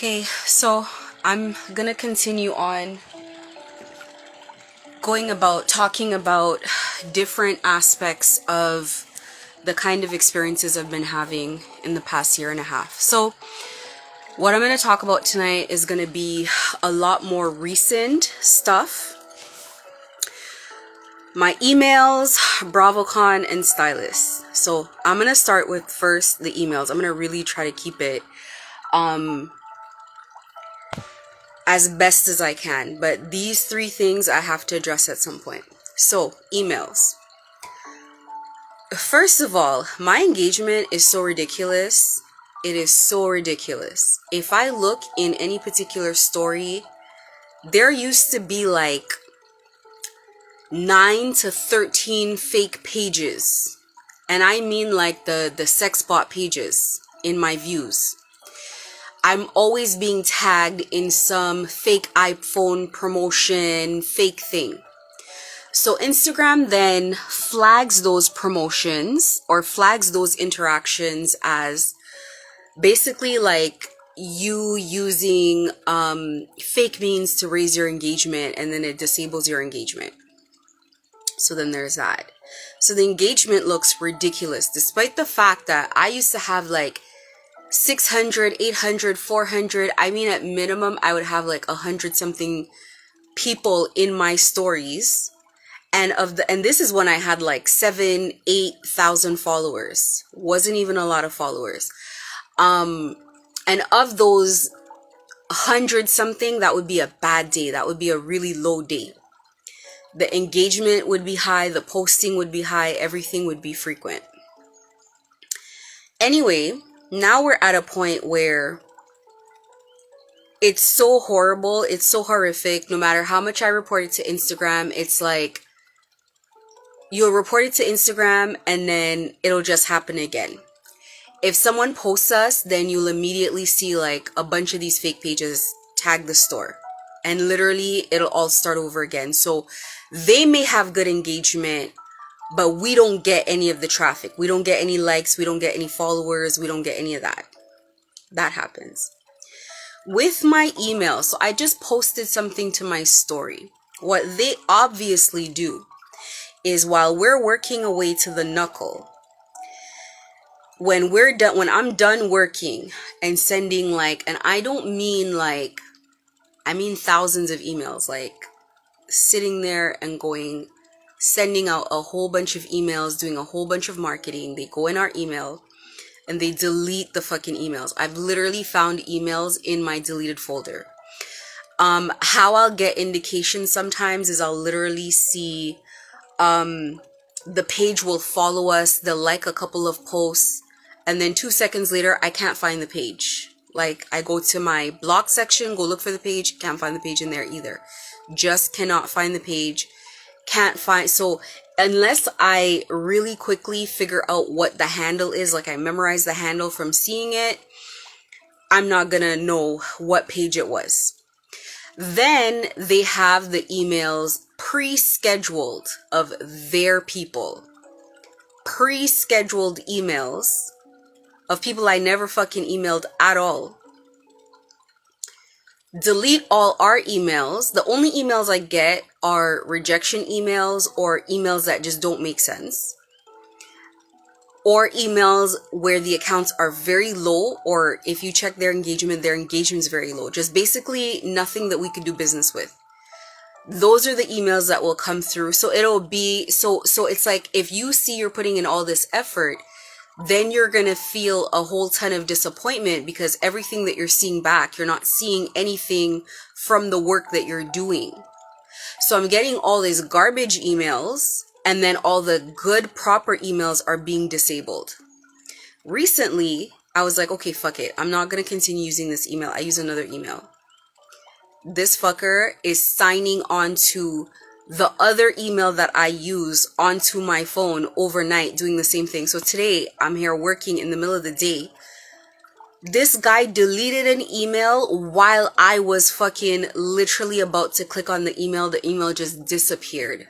Okay, so I'm gonna continue on talking about different aspects of the kind of experiences I've been having in the past year and a half. So what I'm going to talk about tonight is going to be a lot more recent stuff. My emails, Bravocon, and Stylists. So I'm going to start with first the emails. I'm going to really try to keep it as best as I can. But these three things I have to address at some point. So, emails. First of all, my engagement is so ridiculous. It is so ridiculous. If I look in any particular story, there used to be like 9 to 13 fake pages. And I mean like the sex bot pages in my views. I'm always being tagged in some fake iPhone promotion, fake thing. So Instagram then flags those promotions or flags those interactions as basically like you using fake means to raise your engagement, and then it disables your engagement. So then there's that. So the engagement looks ridiculous, despite the fact that I used to have like 600, 800, 400. I mean, at minimum, I would have like 100 something people in my stories. And this is when I had like 7,000-8,000 followers. Wasn't even a lot of followers. And of those 100 something, that would be a bad day. That would be a really low day. The engagement would be high. The posting would be high. Everything would be frequent. Anyway, now we're at a point where it's so horrible. It's so horrific. No matter how much I report it to Instagram, it's like you'll report it to Instagram and then it'll just happen again. If someone posts us, then you'll immediately see like a bunch of these fake pages tag the store. And literally it'll all start over again. So they may have good engagement, but we don't get any of the traffic. We don't get any likes. We don't get any followers. We don't get any of that. That happens. With my email, so I just posted something to my story. What they obviously do is while we're working away to the knuckle, when I'm done working and sending like, and I don't mean like, I mean thousands of emails, like sitting there and sending out a whole bunch of emails, doing a whole bunch of marketing. They go in our email and they delete the fucking emails. I've literally found emails in my deleted folder. How I'll get indications sometimes is I'll literally see the page will follow us, they'll like a couple of posts, and then 2 seconds later, I can't find the page. Like, I go to my block section, go look for the page, can't find the page in there either. Just cannot find the page, so unless I really quickly figure out what the handle is, like I memorize the handle from seeing it, I'm not gonna know what page it was. Then they have the emails pre-scheduled of their people. Pre-scheduled emails of people I never fucking emailed at all. Delete all our emails. The only emails I get are rejection emails or emails that just don't make sense. Or emails where the accounts are very low, or if you check their engagement is very low. Just basically nothing that we could do business with. Those are the emails that will come through. So it'll be, so it's like if you see you're putting in all this effort, then you're going to feel a whole ton of disappointment because everything that you're seeing back, you're not seeing anything from the work that you're doing. So I'm getting all these garbage emails, and then all the good, proper emails are being disabled. Recently, I was like, okay, fuck it. I'm not going to continue using this email. I use another email. this fucker is signing on to the other email that I use onto my phone overnight, doing the same thing. So today I'm here working in the middle of the day. This guy deleted an email while I was fucking literally about to click on the email. The email just disappeared.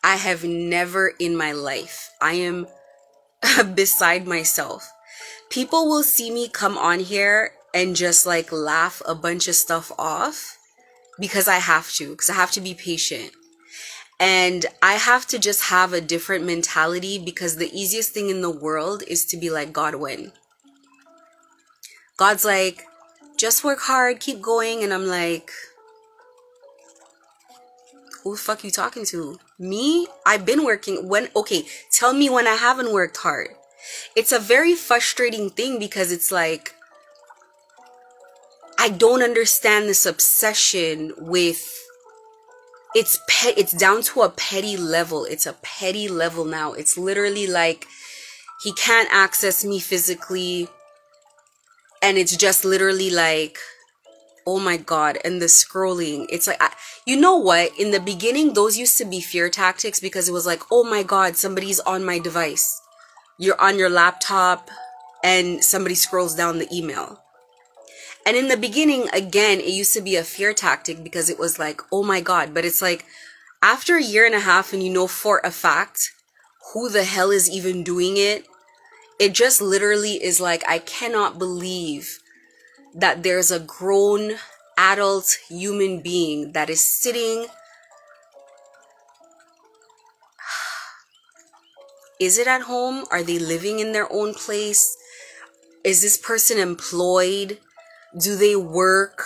I have never in my life, I am beside myself. People will see me come on here and just like laugh a bunch of stuff off because I have to be patient. And I have to just have a different mentality, because the easiest thing in the world is to be like, God, when? God's like, just work hard, keep going. And I'm like, who the fuck you talking to? Me? I've been working. When? Okay, tell me when I haven't worked hard. It's a very frustrating thing, because it's like, I don't understand this obsession with, it's down to a petty level. It's a petty level now. It's literally like, he can't access me physically, and it's just literally like, oh my God. And the scrolling, it's like, you know what? In the beginning, those used to be fear tactics, because it was like, oh my God, somebody's on my device. You're on your laptop and somebody scrolls down the email. And in the beginning, again, it used to be a fear tactic, because it was like, oh my God. But it's like, after a year and a half, and you know for a fact who the hell is even doing it, it just literally is like, I cannot believe that there's a grown adult human being that is sitting. Is it at home? Are they living in their own place? Is this person employed? Do they work?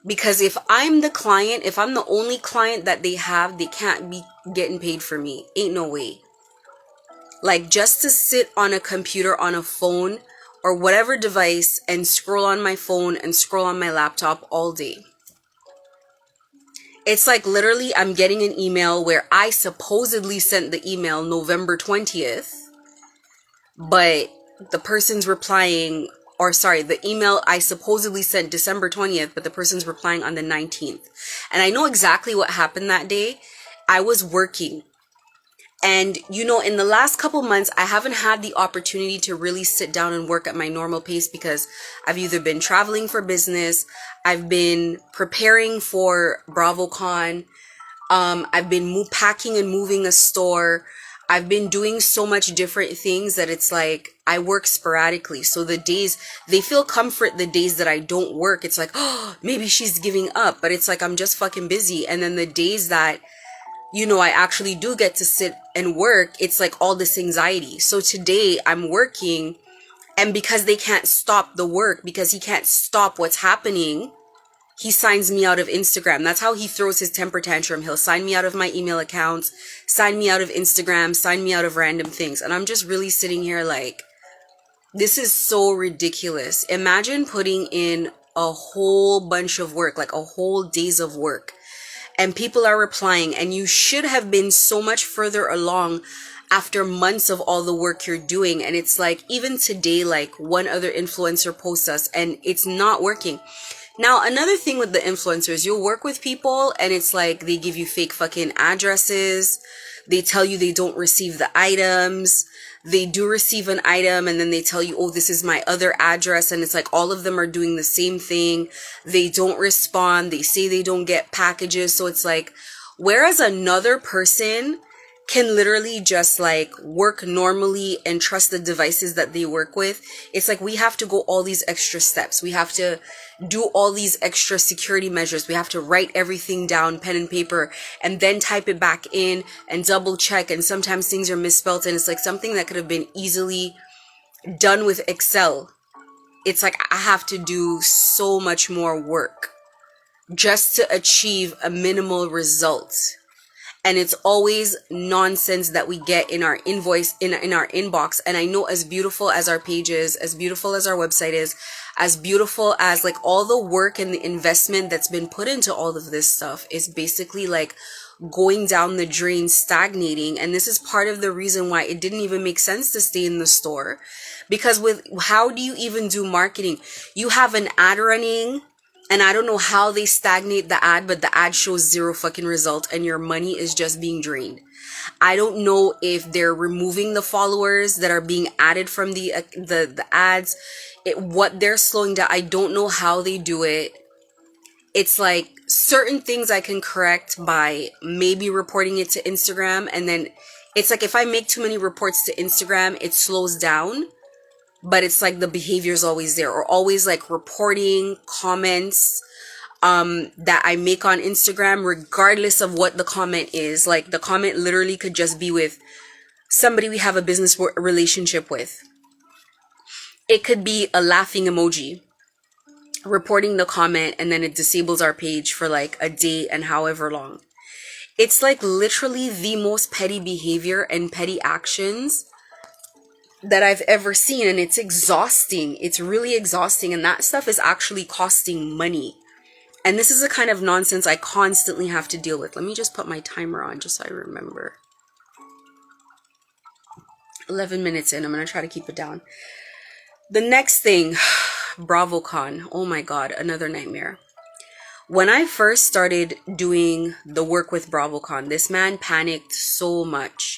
Because if I'm the client, if I'm the only client that they have, they can't be getting paid for me. Ain't no way. Like, just to sit on a computer, on a phone, or whatever device, and scroll on my phone and scroll on my laptop all day. It's like literally I'm getting an email where I supposedly sent the email November 20th, but the person's replying, or sorry, the email I supposedly sent December 20th, but the person's replying on the 19th. And I know exactly what happened that day. I was working. And, you know, in the last couple months, I haven't had the opportunity to really sit down and work at my normal pace, because I've either been traveling for business, I've been preparing for Bravocon, I've been packing and moving a store. I've been doing so much different things that it's like I work sporadically. So the days, they feel comfort the days that I don't work. It's like, oh, maybe she's giving up. But it's like, I'm just fucking busy. And then the days that, you know, I actually do get to sit and work, it's like all this anxiety. So today I'm working, and because they can't stop the work, because he can't stop what's happening, he signs me out of Instagram. That's how he throws his temper tantrum. He'll sign me out of my email accounts, sign me out of Instagram, sign me out of random things. And I'm just really sitting here like, this is so ridiculous. Imagine putting in a whole bunch of work, like a whole days of work, and people are replying, and you should have been so much further along after months of all the work you're doing. And it's like, even today, like one other influencer posts us and it's not working. Now, another thing with the influencers, you'll work with people and it's like they give you fake fucking addresses. They tell you they don't receive the items. They do receive an item and then they tell you, oh, this is my other address. And it's like all of them are doing the same thing. They don't respond. They say they don't get packages. So it's like, whereas another person can literally just like work normally and trust the devices that they work with, it's like we have to go all these extra steps. We have to do all these extra security measures. We have to write everything down, pen and paper, and then type it back in and double check. And sometimes things are misspelled and it's like something that could have been easily done with Excel. It's like I have to do so much more work just to achieve a minimal result. And it's always nonsense that we get in our invoice, in our inbox. And I know, as beautiful as our page is, as beautiful as our website is, as beautiful as like all the work and the investment that's been put into all of this stuff is basically like going down the drain, stagnating. And this is part of the reason why it didn't even make sense to stay in the store. Because with how do you even do marketing? You have an ad running, And I don't know how they stagnate the ad, but the ad shows zero fucking result and your money is just being drained. I don't know if they're removing the followers that are being added from the ads. What they're slowing down. I don't know how they do it. It's like certain things I can correct by maybe reporting it to Instagram, and then it's like if I make too many reports to Instagram, it slows down. But it's like the behavior is always there, or always like reporting comments that I make on Instagram, regardless of what the comment is. Like the comment literally could just be with somebody we have a business relationship with. It could be a laughing emoji, reporting the comment, and then it disables our page for like a day and however long. It's like literally the most petty behavior and petty actions that I've ever seen, and it's exhausting. It's really exhausting, and that stuff is actually costing money. And this is the kind of nonsense I constantly have to deal with. Let me just put my timer on just so I remember. 11 minutes in. I'm going to try to keep it down. The next thing, Bravocon. Oh my God, another nightmare. When I first started doing the work with Bravocon, this man panicked so much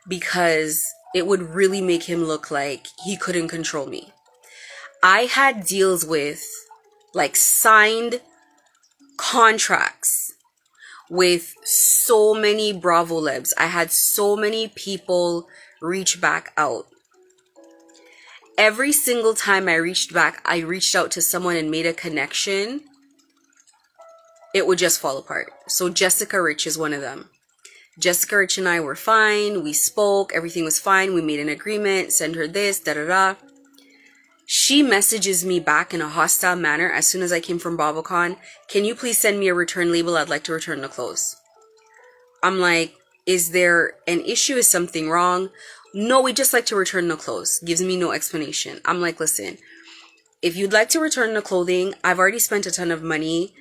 because it would really make him look like he couldn't control me. I had deals with like signed contracts with so many Bravo Lebs. I had so many people reach back out. Every single time I reached out to someone and made a connection, it would just fall apart. So Jessica Rich is one of them. Jessica Rich and I were fine. We spoke. Everything was fine. We made an agreement. Send her this, da-da-da. She messages me back in a hostile manner as soon as I came from Bravocon. Can you please send me a return label? I'd like to return the clothes. I'm like, is there an issue? Is something wrong? No, we just like to return the clothes. Gives me no explanation. I'm like, listen, if you'd like to return the clothing, I've already spent a ton of money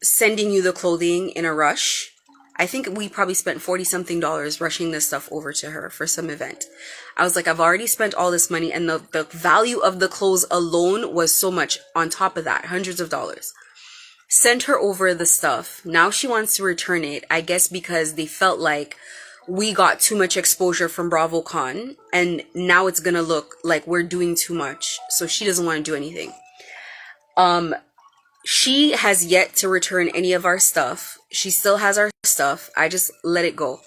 sending you the clothing in a rush. I think we probably spent $40-something rushing this stuff over to her for some event. I was like, I've already spent all this money, and the value of the clothes alone was so much on top of that, hundreds of dollars. Sent her over the stuff. Now she wants to return it, I guess because they felt like we got too much exposure from Bravocon, and now it's gonna look like we're doing too much, so she doesn't want to do anything. She has yet to return any of our stuff. She still has our stuff. I just let it go.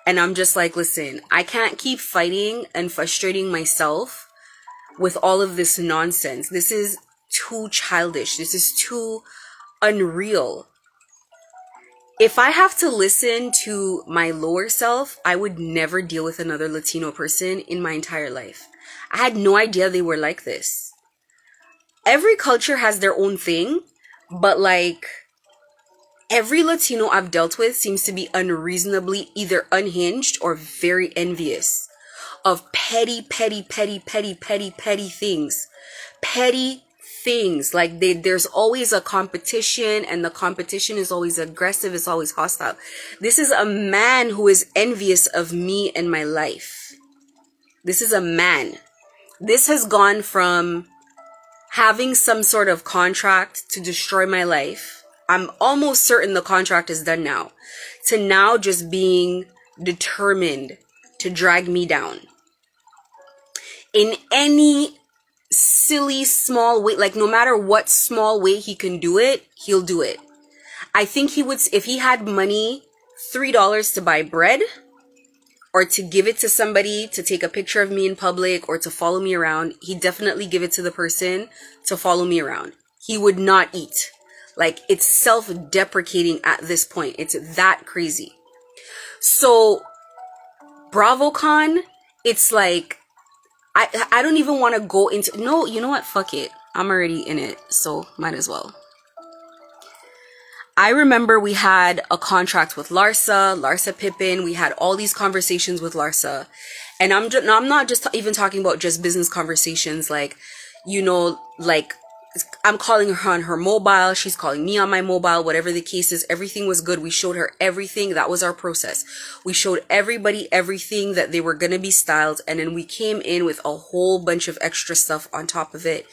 And I'm just like, listen, I can't keep fighting and frustrating myself with all of this nonsense. This is too childish. This is too unreal. If I have to listen to my lower self, I would never deal with another Latino person in my entire life. I had no idea they were like this. Every culture has their own thing, but like every Latino I've dealt with seems to be unreasonably either unhinged or very envious of petty things. Petty things. Like there's always a competition, and the competition is always aggressive, it's always hostile. This is a man who is envious of me and my life. This is a man. This has gone from having some sort of contract to destroy my life. I'm almost certain the contract is done now. To now just being determined to drag me down. In any silly small way, like no matter what small way he can do it, he'll do it. I think he would, if he had money, $3 to buy bread, or to give it to somebody to take a picture of me in public, or to follow me around, he'd definitely give it to the person to follow me around. He would not eat. Like, it's self-deprecating at this point. It's that crazy. So, Bravocon, it's like, I don't even want to go into, no, you know what? Fuck it. I'm already in it, so might as well. I remember we had a contract with Larsa Pippen. We had all these conversations with Larsa. And I'm not just even talking about just business conversations. Like, you know, like I'm calling her on her mobile. She's calling me on my mobile, whatever the case is. Everything was good. We showed her everything. That was our process. We showed everybody everything that they were going to be styled. And then we came in with a whole bunch of extra stuff on top of it,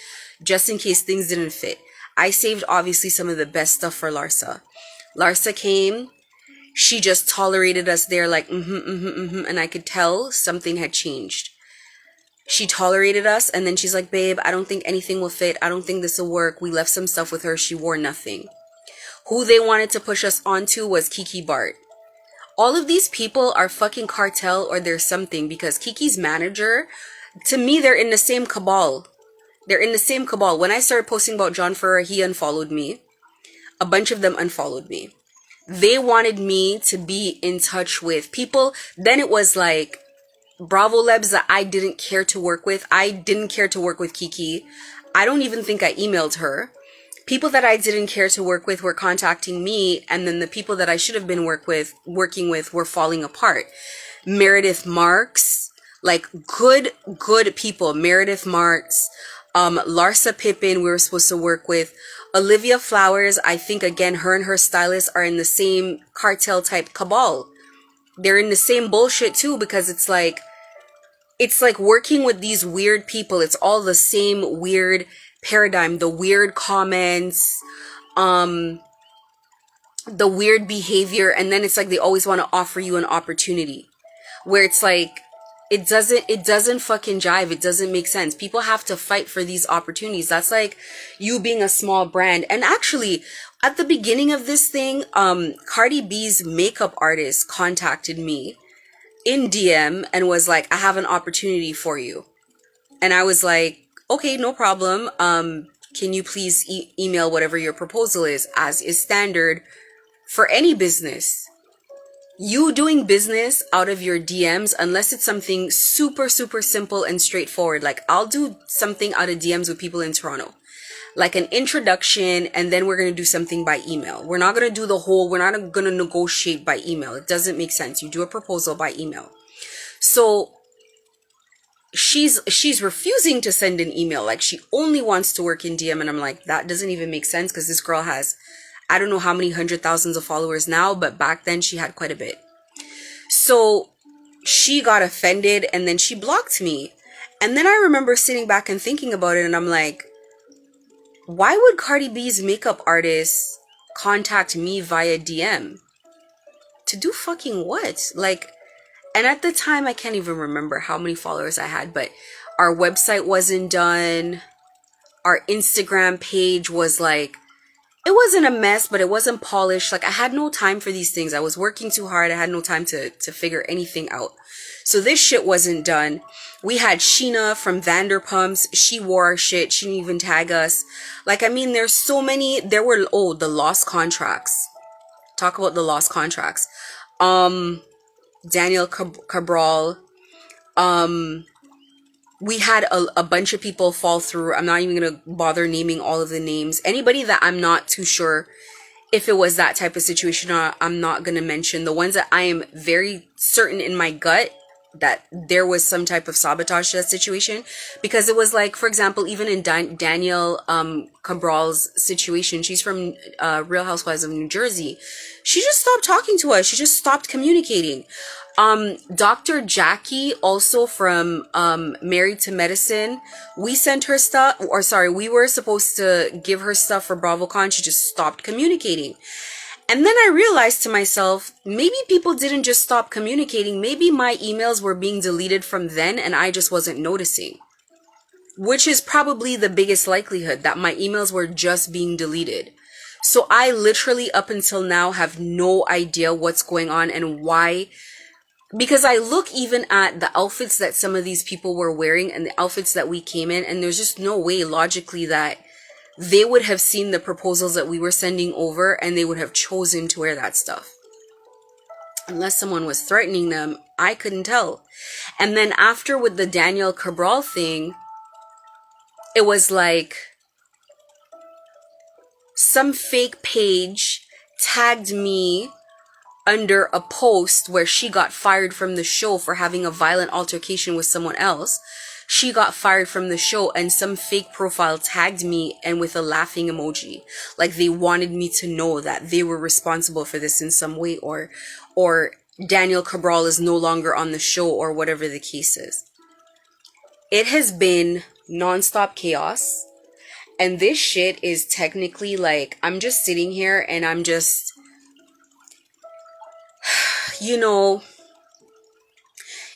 just in case things didn't fit. I saved obviously some of the best stuff for Larsa. Larsa came. She just tolerated us there like, and I could tell something had changed. She tolerated us, and then she's like, babe, I don't think anything will fit. I don't think this will work. We left some stuff with her. She wore nothing. Who they wanted to push us onto was Kiki Bart. All of these people are fucking cartel or there's something, because Kiki's manager, to me, they're in the same cabal. They're in the same cabal. When I started posting about John Ferreira, he unfollowed me. A bunch of them unfollowed me. They wanted me to be in touch with people. Then it was like Bravo Lebs that I didn't care to work with. I didn't care to work with Kiki. I don't even think I emailed her. People that I didn't care to work with were contacting me, and then the people that I should have been working with were falling apart. Meredith Marks, like good people. Meredith Marks, Larsa Pippin, we were supposed to work with. Olivia Flowers, I think again, her and her stylist are in the same cartel type cabal. They're in the same bullshit too, because it's like working with these weird people. It's all the same weird paradigm, the weird comments, the weird behavior. And then it's like they always want to offer you an opportunity where it's like, it doesn't fucking jive. It doesn't make sense. People have to fight for these opportunities. That's like you being a small brand. And actually, at the beginning of this thing, Cardi B's makeup artist contacted me in DM and was like, I have an opportunity for you. And I was like, okay, no problem. Can you please email whatever your proposal is, as is standard for any business. You doing business out of your DMs, unless it's something super, super simple and straightforward. Like I'll do something out of DMs with people in Toronto, like an introduction, and then we're going to do something by email. We're not going to do we're not going to negotiate by email. It doesn't make sense. You do a proposal by email. So she's refusing to send an email. Like she only wants to work in DM. And I'm like, that doesn't even make sense, because this girl has, I don't know how many hundred thousands of followers now, but back then she had quite a bit. So she got offended and then she blocked me. And then I remember sitting back and thinking about it, and I'm like, why would Cardi B's makeup artist contact me via DM? To do fucking what? Like, and at the time, I can't even remember how many followers I had, but our website wasn't done. Our Instagram page was like, it wasn't a mess, but it wasn't polished. Like I had no time for these things. I was working too hard. I had no time to figure anything out. So this shit wasn't done. We had Sheena from Vanderpumps. She wore our shit. She didn't even tag us. Like, I mean, there's so many. There were, the lost contracts. Talk about the lost contracts. Daniel Cabral. We had a bunch of people fall through. I'm not even going to bother naming all of the names. Anybody that I'm not too sure if it was that type of situation, I'm not going to mention. The ones that I am very certain in my gut that there was some type of sabotage to that situation, because it was like, for example, even in Danielle Cabral's situation, she's from Real Housewives of New Jersey. She just stopped talking to us. She just stopped communicating. Dr. Jackie, also from Married to Medicine, we sent her stuff, we were supposed to give her stuff for Bravocon. She just stopped communicating. And then I realized to myself, maybe people didn't just stop communicating. Maybe my emails were being deleted from then and I just wasn't noticing. Which is probably the biggest likelihood, that my emails were just being deleted. So I literally, up until now, have no idea what's going on and why. Because I look even at the outfits that some of these people were wearing and the outfits that we came in, and there's just no way logically that they would have seen the proposals that we were sending over and they would have chosen to wear that stuff. Unless someone was threatening them, I couldn't tell. And then after with the Danielle Cabral thing, it was like some fake page tagged me under a post where she got fired from the show for having a violent altercation with someone else. She got fired from the show, and some fake profile tagged me and with a laughing emoji. Like they wanted me to know that they were responsible for this in some way, or Danielle Cabral is no longer on the show, or whatever the case is. It has been nonstop chaos. And this shit is technically like, I'm just sitting here and I'm just, you know,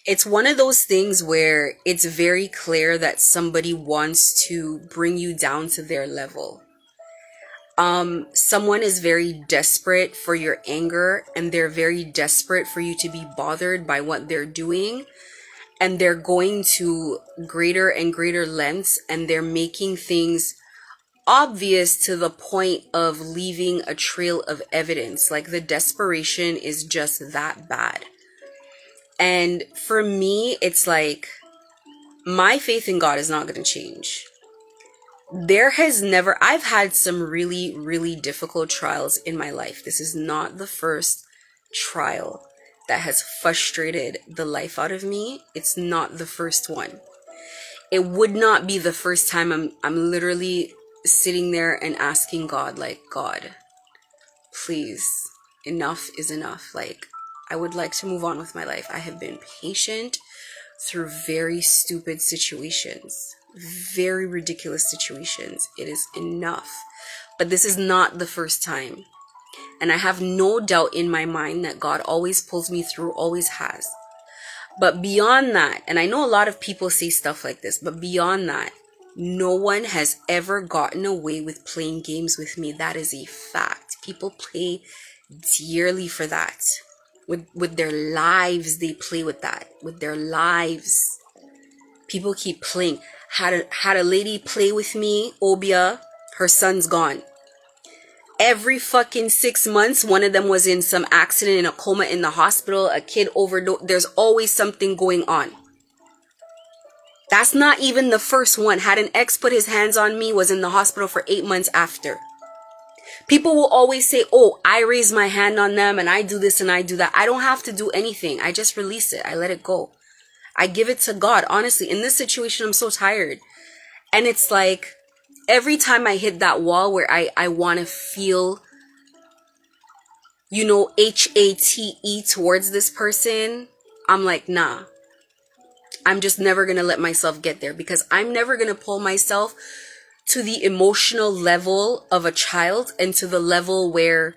it's one of those things where it's very clear that somebody wants to bring you down to their level. Someone is very desperate for your anger, and they're very desperate for you to be bothered by what they're doing. And they're going to greater and greater lengths, and they're making things obvious to the point of leaving a trail of evidence. Like, the desperation is just that bad. And for me, it's like, my faith in God is not going to change. I've had some really, really difficult trials in my life. This is not the first trial that has frustrated the life out of me. It's not the first one. It would not be the first time I'm literally sitting there and asking God, like, God, please, enough is enough. Like, I would like to move on with my life. I have been patient through very stupid situations, very ridiculous situations. It is enough. But this is not the first time. And I have no doubt in my mind that God always pulls me through, always has. But beyond that, and I know a lot of people say stuff like this, but beyond that, no one has ever gotten away with playing games with me. That is a fact. People pay dearly for that. With their lives, they play with that. With their lives. People keep playing. Had a lady play with me, Obia, her son's gone. Every fucking 6 months, one of them was in some accident, in a coma, in the hospital, a kid overdosed. There's always something going on. That's not even the first one. Had an ex put his hands on me, was in the hospital for 8 months after. People will always say, oh, I raise my hand on them and I do this and I do that. I don't have to do anything. I just release it. I let it go. I give it to God. Honestly, in this situation, I'm so tired. And it's like, every time I hit that wall where I want to feel, you know, HATE towards this person, I'm like, nah. I'm just never going to let myself get there, because I'm never going to pull myself to the emotional level of a child and to the level where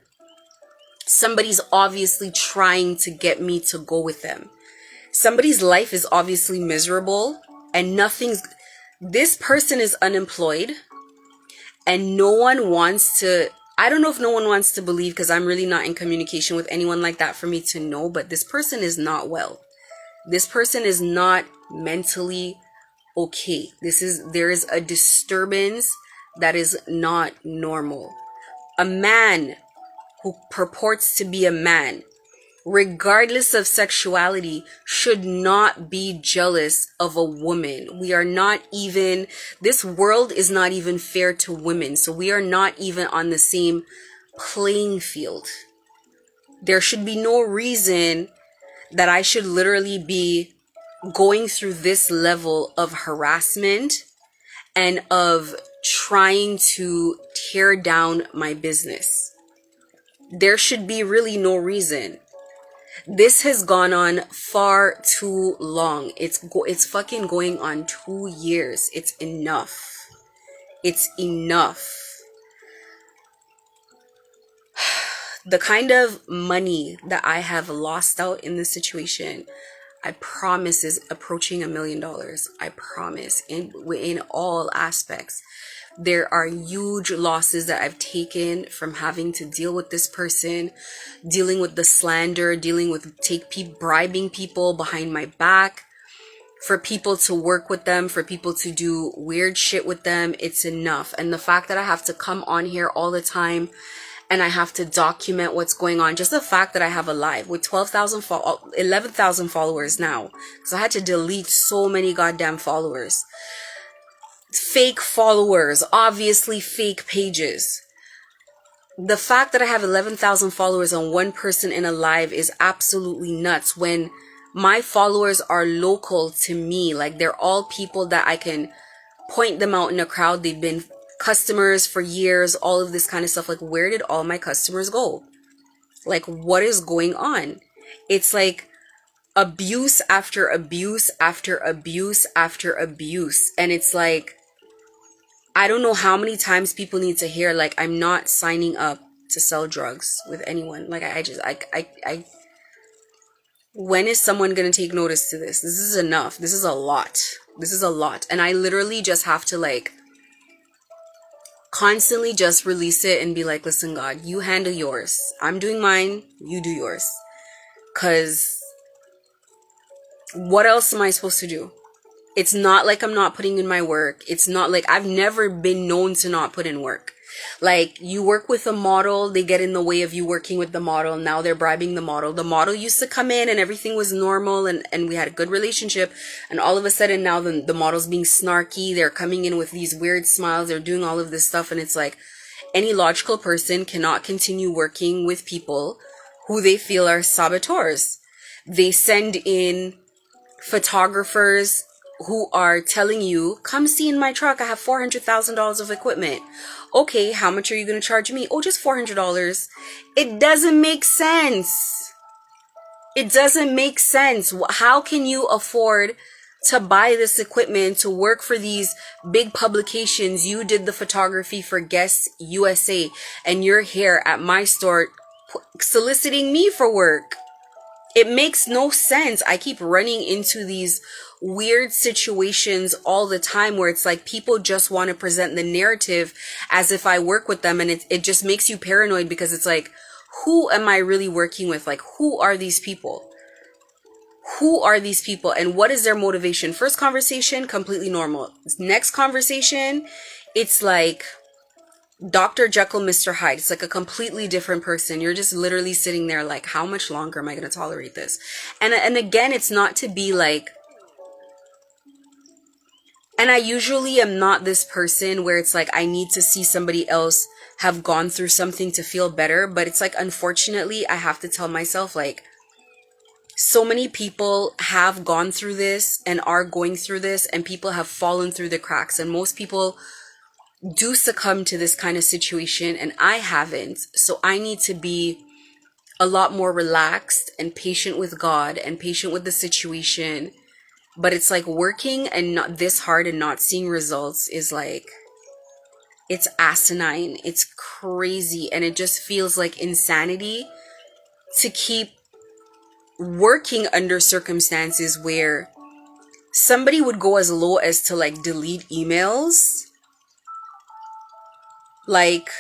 somebody's obviously trying to get me to go with them. Somebody's life is obviously miserable and this person is unemployed and no one wants to, I don't know if no one wants to believe, because I'm really not in communication with anyone like that for me to know, but this person is not well. This person is not mentally okay. There is a disturbance that is not normal. A man who purports to be a man, regardless of sexuality, should not be jealous of a woman. This world is not even fair to women. So we are not even on the same playing field. There should be no reason that I should literally be going through this level of harassment and of trying to tear down my business. There should be really no reason. This has gone on far too long. It's fucking going on 2 years. It's enough. It's enough. The kind of money that I have lost out in this situation, I promise, is approaching $1 million. I promise. In all aspects. There are huge losses that I've taken from having to deal with this person, dealing with the slander, dealing with bribing people behind my back, for people to work with them, for people to do weird shit with them. It's enough. And the fact that I have to come on here all the time and I have to document what's going on. Just the fact that I have a live with 11,000 followers now. Because I had to delete so many goddamn followers. Fake followers, obviously fake pages. The fact that I have 11,000 followers on one person in a live is absolutely nuts, when my followers are local to me. Like, they're all people that I can point them out in a crowd. They've been customers for years, all of this kind of stuff. Like, where did all my customers go? Like, what is going on? It's like abuse after abuse after abuse after abuse. And it's like, I don't know how many times people need to hear, like, I'm not signing up to sell drugs with anyone. Like, when is someone going to take notice to this? This is enough. This is a lot. This is a lot. And I literally just have to, like, constantly just release it and be like, listen, God, you handle yours. I'm doing mine. You do yours. Because what else am I supposed to do? It's not like I'm not putting in my work. It's not like I've never been known to not put in work. Like, you work with a model, they get in the way of you working with the model. Now they're bribing the model. The model used to come in and everything was normal and we had a good relationship. And all of a sudden now the model's being snarky. They're coming in with these weird smiles. They're doing all of this stuff. And it's like, any logical person cannot continue working with people who they feel are saboteurs. They send in photographers who are telling you, come see in my truck, I have $400,000 of equipment. Okay, how much are you going to charge me? Oh, just $400. It doesn't make sense. It doesn't make sense. How can you afford to buy this equipment to work for these big publications? You did the photography for Guess USA and you're here at my store soliciting me for work. It makes no sense. I keep running into these weird situations all the time where it's like people just want to present the narrative as if I work with them, and it just makes you paranoid because it's like, who am I really working with? Like, who are these people? Who are these people and what is their motivation? First conversation, completely normal. Next conversation, it's like Dr. Jekyll, Mr. Hyde. It's like a completely different person. You're just literally sitting there like, how much longer am I going to tolerate this? And again, it's not to be like, and I usually am not this person where it's like, I need to see somebody else have gone through something to feel better. But it's like, unfortunately, I have to tell myself, like, so many people have gone through this and are going through this, and people have fallen through the cracks. And most people do succumb to this kind of situation, and I haven't. So I need to be a lot more relaxed and patient with God and patient with the situation. But it's like, working and not this hard and not seeing results is like, it's asinine. It's crazy. And it just feels like insanity to keep working under circumstances where somebody would go as low as to like delete emails, like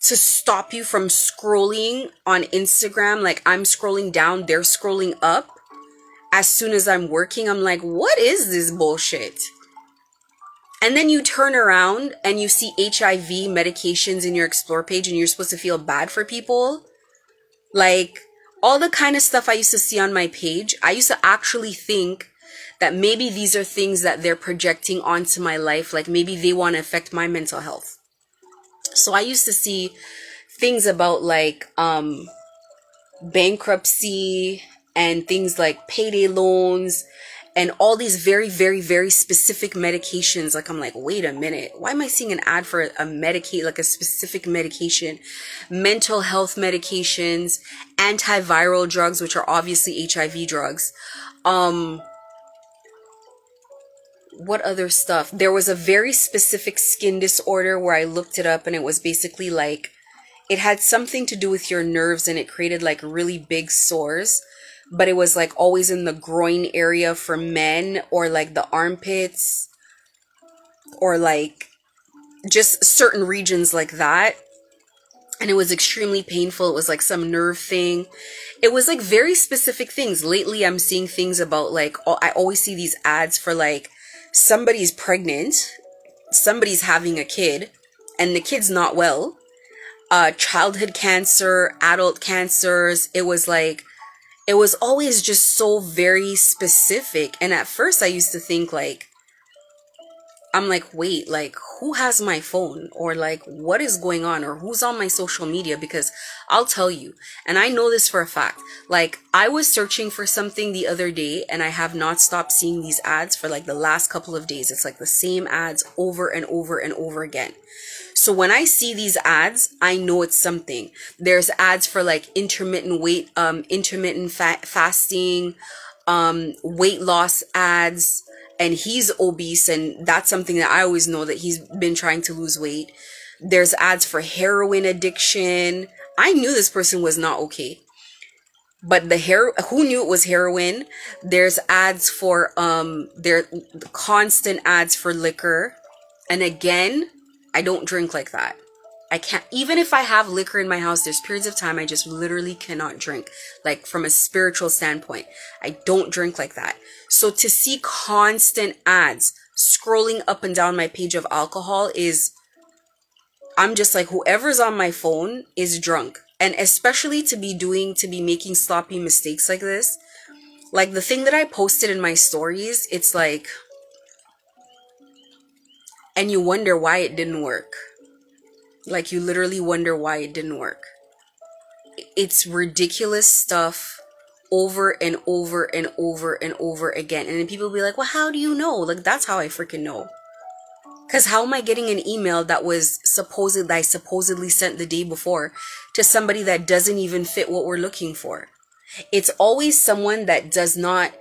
to stop you from scrolling on Instagram. Like, I'm scrolling down, they're scrolling up. As soon as I'm working, I'm like, what is this bullshit? And then you turn around and you see HIV medications in your explore page and you're supposed to feel bad for people. Like, all the kind of stuff I used to see on my page, I used to actually think that maybe these are things that they're projecting onto my life. Like, maybe they want to affect my mental health. So I used to see things about like bankruptcy and things like payday loans and all these very, very, very specific medications. Like, I'm like, wait a minute, why am I seeing an ad for a Medicaid, like a specific medication? Mental health medications, antiviral drugs, which are obviously HIV drugs. What other stuff? There was a very specific skin disorder where I looked it up, and it was basically like, it had something to do with your nerves, and it created like really big sores, but it was like always in the groin area for men, or like the armpits, or like just certain regions like that. And it was extremely painful. It was like some nerve thing. It was like very specific things. Lately, I'm seeing things about like, I always see these ads for like, somebody's pregnant, somebody's having a kid, and the kid's not well. Childhood cancer, adult cancers. It was like, it was always just so very specific. And at first I used to think like, I'm like, wait, like, who has my phone? Or like, what is going on? Or who's on my social media? Because I'll tell you, and I know this for a fact, like, I was searching for something the other day and I have not stopped seeing these ads for like the last couple of days. It's like the same ads over and over and over again. So when I see these ads, I know it's something. There's ads for like intermittent fasting, weight loss ads, and he's obese, and that's something that I always know, that he's been trying to lose weight. There's ads for heroin addiction. I knew this person was not okay. But who knew it was heroin? There's ads for there constant ads for liquor. And again, I don't drink like that. I can't, even if I have liquor in my house, there's periods of time I just literally cannot drink. Like from a spiritual standpoint, I don't drink like that. So to see constant ads scrolling up and down my page of alcohol I'm just like, whoever's on my phone is drunk. And especially to be making sloppy mistakes like this. Like the thing that I posted in my stories, it's like, and you wonder why it didn't work. Like you literally wonder why it didn't work. It's ridiculous stuff over and over and over and over again. And then people be like, well, how do you know? Like, that's how I freaking know. Because how am I getting an email that I supposedly sent the day before to somebody that doesn't even fit what we're looking for? It's always someone that does not.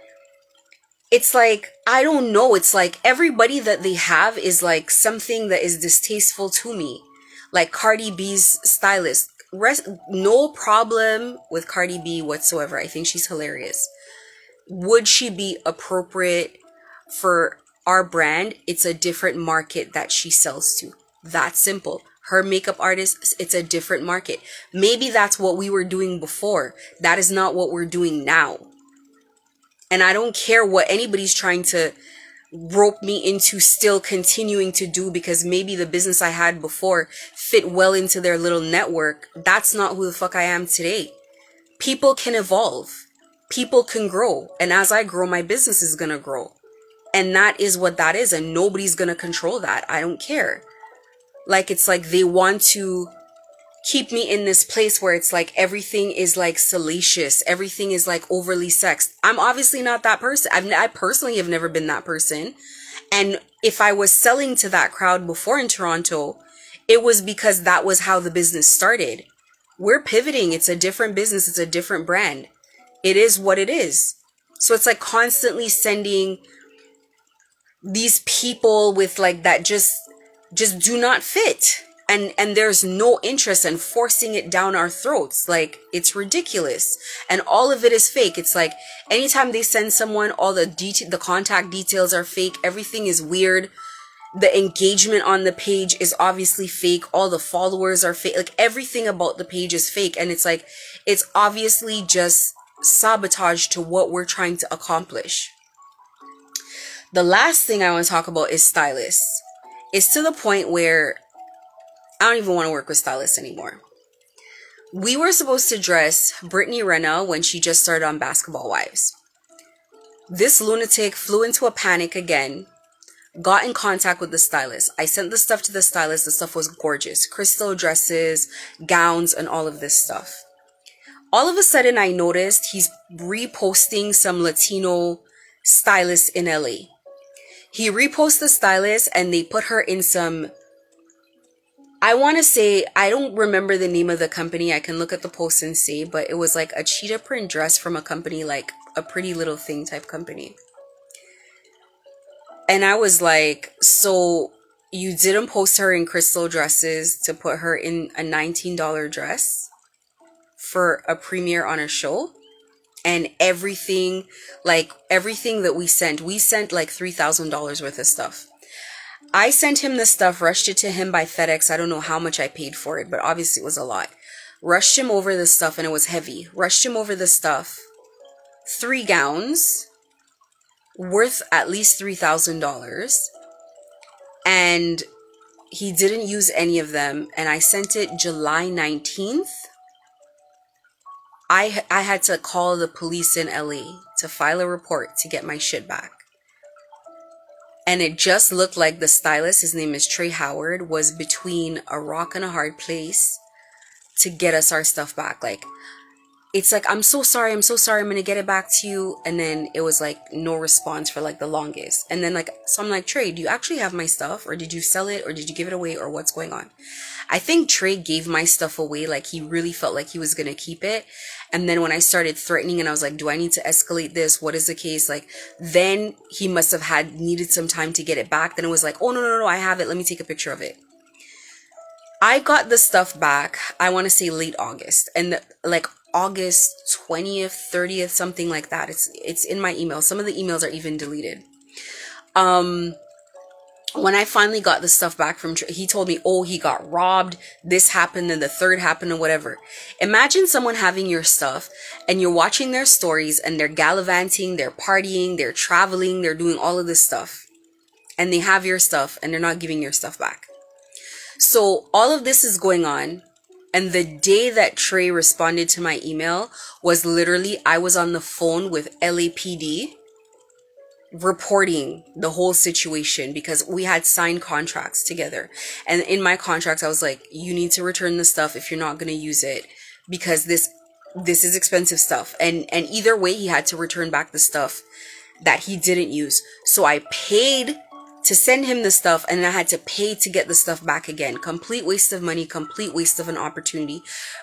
It's like, I don't know. It's like everybody that they have is like something that is distasteful to me. Like Cardi B's stylist. No problem with Cardi B whatsoever. I think she's hilarious. Would she be appropriate for our brand? It's a different market that she sells to. That's simple. Her makeup artist, it's a different market. Maybe that's what we were doing before. That is not what we're doing now. And I don't care what anybody's trying to rope me into still continuing to do, because maybe the business I had before fit well into their little network. That's not who the fuck I am today. People can evolve. People can grow. And as I grow, my business is going to grow. And that is what that is. And nobody's going to control that. I don't care. Like, it's like they want to keep me in this place where it's like everything is like salacious. Everything is like overly sexed. I'm obviously not that person. I personally have never been that person. And if I was selling to that crowd before in Toronto, it was because that was how the business started. We're pivoting. It's a different business. It's a different brand. It is what it is. So it's like constantly sending these people with like that just do not fit. And there's no interest in forcing it down our throats. Like, it's ridiculous. And all of it is fake. It's like anytime they send someone, all the contact details are fake. Everything is weird. The engagement on the page is obviously fake. All the followers are fake. Like, everything about the page is fake. And it's like, it's obviously just sabotage to what we're trying to accomplish. The last thing I want to talk about is stylists. It's to the point where I don't even want to work with stylists anymore. We were supposed to dress Brittany Renna when she just started on Basketball Wives. This lunatic flew into a panic again, got in contact with the stylist. I sent the stuff to the stylist. The stuff was gorgeous. Crystal dresses, gowns, and all of this stuff. All of a sudden, I noticed he's reposting some Latino stylists in LA. He reposted the stylist and they put her in some, I want to say, I don't remember the name of the company. I can look at the post and see, but it was like a cheetah print dress from a company, like a Pretty Little Thing type company. And I was like, so you didn't post her in crystal dresses to put her in a $19 dress for a premiere on a show? And everything that we sent like $3,000 worth of stuff. I sent him the stuff, rushed it to him by FedEx. I don't know how much I paid for it, but obviously it was a lot. Rushed him over the stuff, and it was heavy. Rushed him over the stuff. 3 gowns worth at least $3,000. And he didn't use any of them. And I sent it July 19th. I had to call the police in LA to file a report to get my shit back. And it just looked like the stylist, his name is Trey Howard, was between a rock and a hard place to get us our stuff back. Like, it's like, I'm so sorry, I'm so sorry, I'm gonna get it back to you. And then it was like no response for like the longest. And then like, so I'm like, Trey, do you actually have my stuff, or did you sell it, or did you give it away, or what's going on? I think Trey gave my stuff away, like he really felt like he was gonna keep it. And then when I started threatening and I was like, do I need to escalate this, what is the case, like, then he must have had needed some time to get it back. Then it was like, oh no no no, I have it, let me take a picture of it. I got the stuff back, I want to say late August, and like August 20th, 30th, something like that. It's in my email. Some of the emails are even deleted. Um when I finally got the stuff back from, he told me, oh, he got robbed, this happened, and the third happened, or whatever. Imagine someone having your stuff and you're watching their stories and they're gallivanting, they're partying, they're traveling, they're doing all of this stuff, and they have your stuff and they're not giving your stuff back. So all of this is going on. And the day that Trey responded to my email was literally, I was on the phone with LAPD reporting the whole situation because we had signed contracts together. And in my contracts, I was like, you need to return the stuff if you're not going to use it, because this is expensive stuff. And either way, he had to return back the stuff that he didn't use. So I paid to send him the stuff, and I had to pay to get the stuff back again. Complete waste of money, complete waste of an opportunity.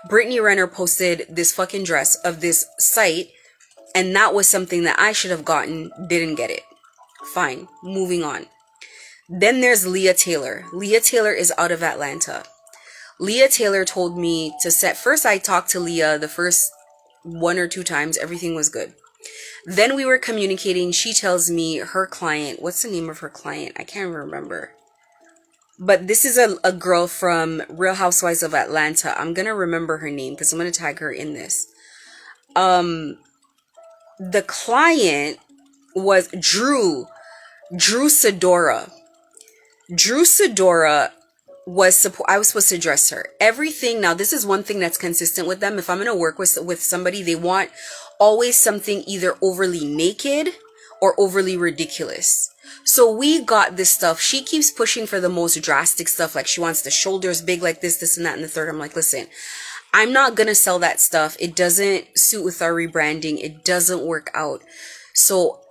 Brittany Renner posted this fucking dress of this site, and that was something that I should have gotten, didn't get it. Fine, moving on. Then there's Leah Taylor. Leah Taylor is out of Atlanta. Leah Taylor told me to set, first I talked to Leah the first 1 or 2 times, everything was good. Then we were communicating. She tells me her client, what's the name of her client? I can't remember. But this is a girl from Real Housewives of Atlanta. I'm going to remember her name because I'm going to tag her in this. The client was Drew Sidora. Drew Sidora I was supposed to dress her. Everything, now this is one thing that's consistent with them. If I'm going to work with somebody, they want always something either overly naked or overly ridiculous. So we got this stuff. She keeps pushing for the most drastic stuff. Like she wants the shoulders big like this and that and the third. I'm like, listen, I'm not going to sell that stuff. It doesn't suit with our rebranding. It doesn't work out. So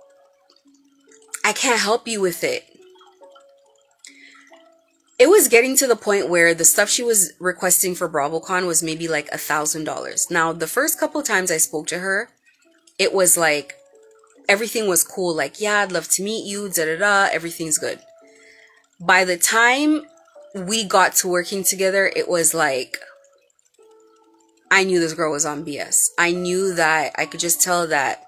I can't help you with it. It was getting to the point where the stuff she was requesting for Bravocon was maybe like $1,000. Now, the first couple of times I spoke to her, it was like, everything was cool. Like, yeah, I'd love to meet you, da-da-da, everything's good. By the time we got to working together, it was like, I knew this girl was on BS. I knew that, I could just tell that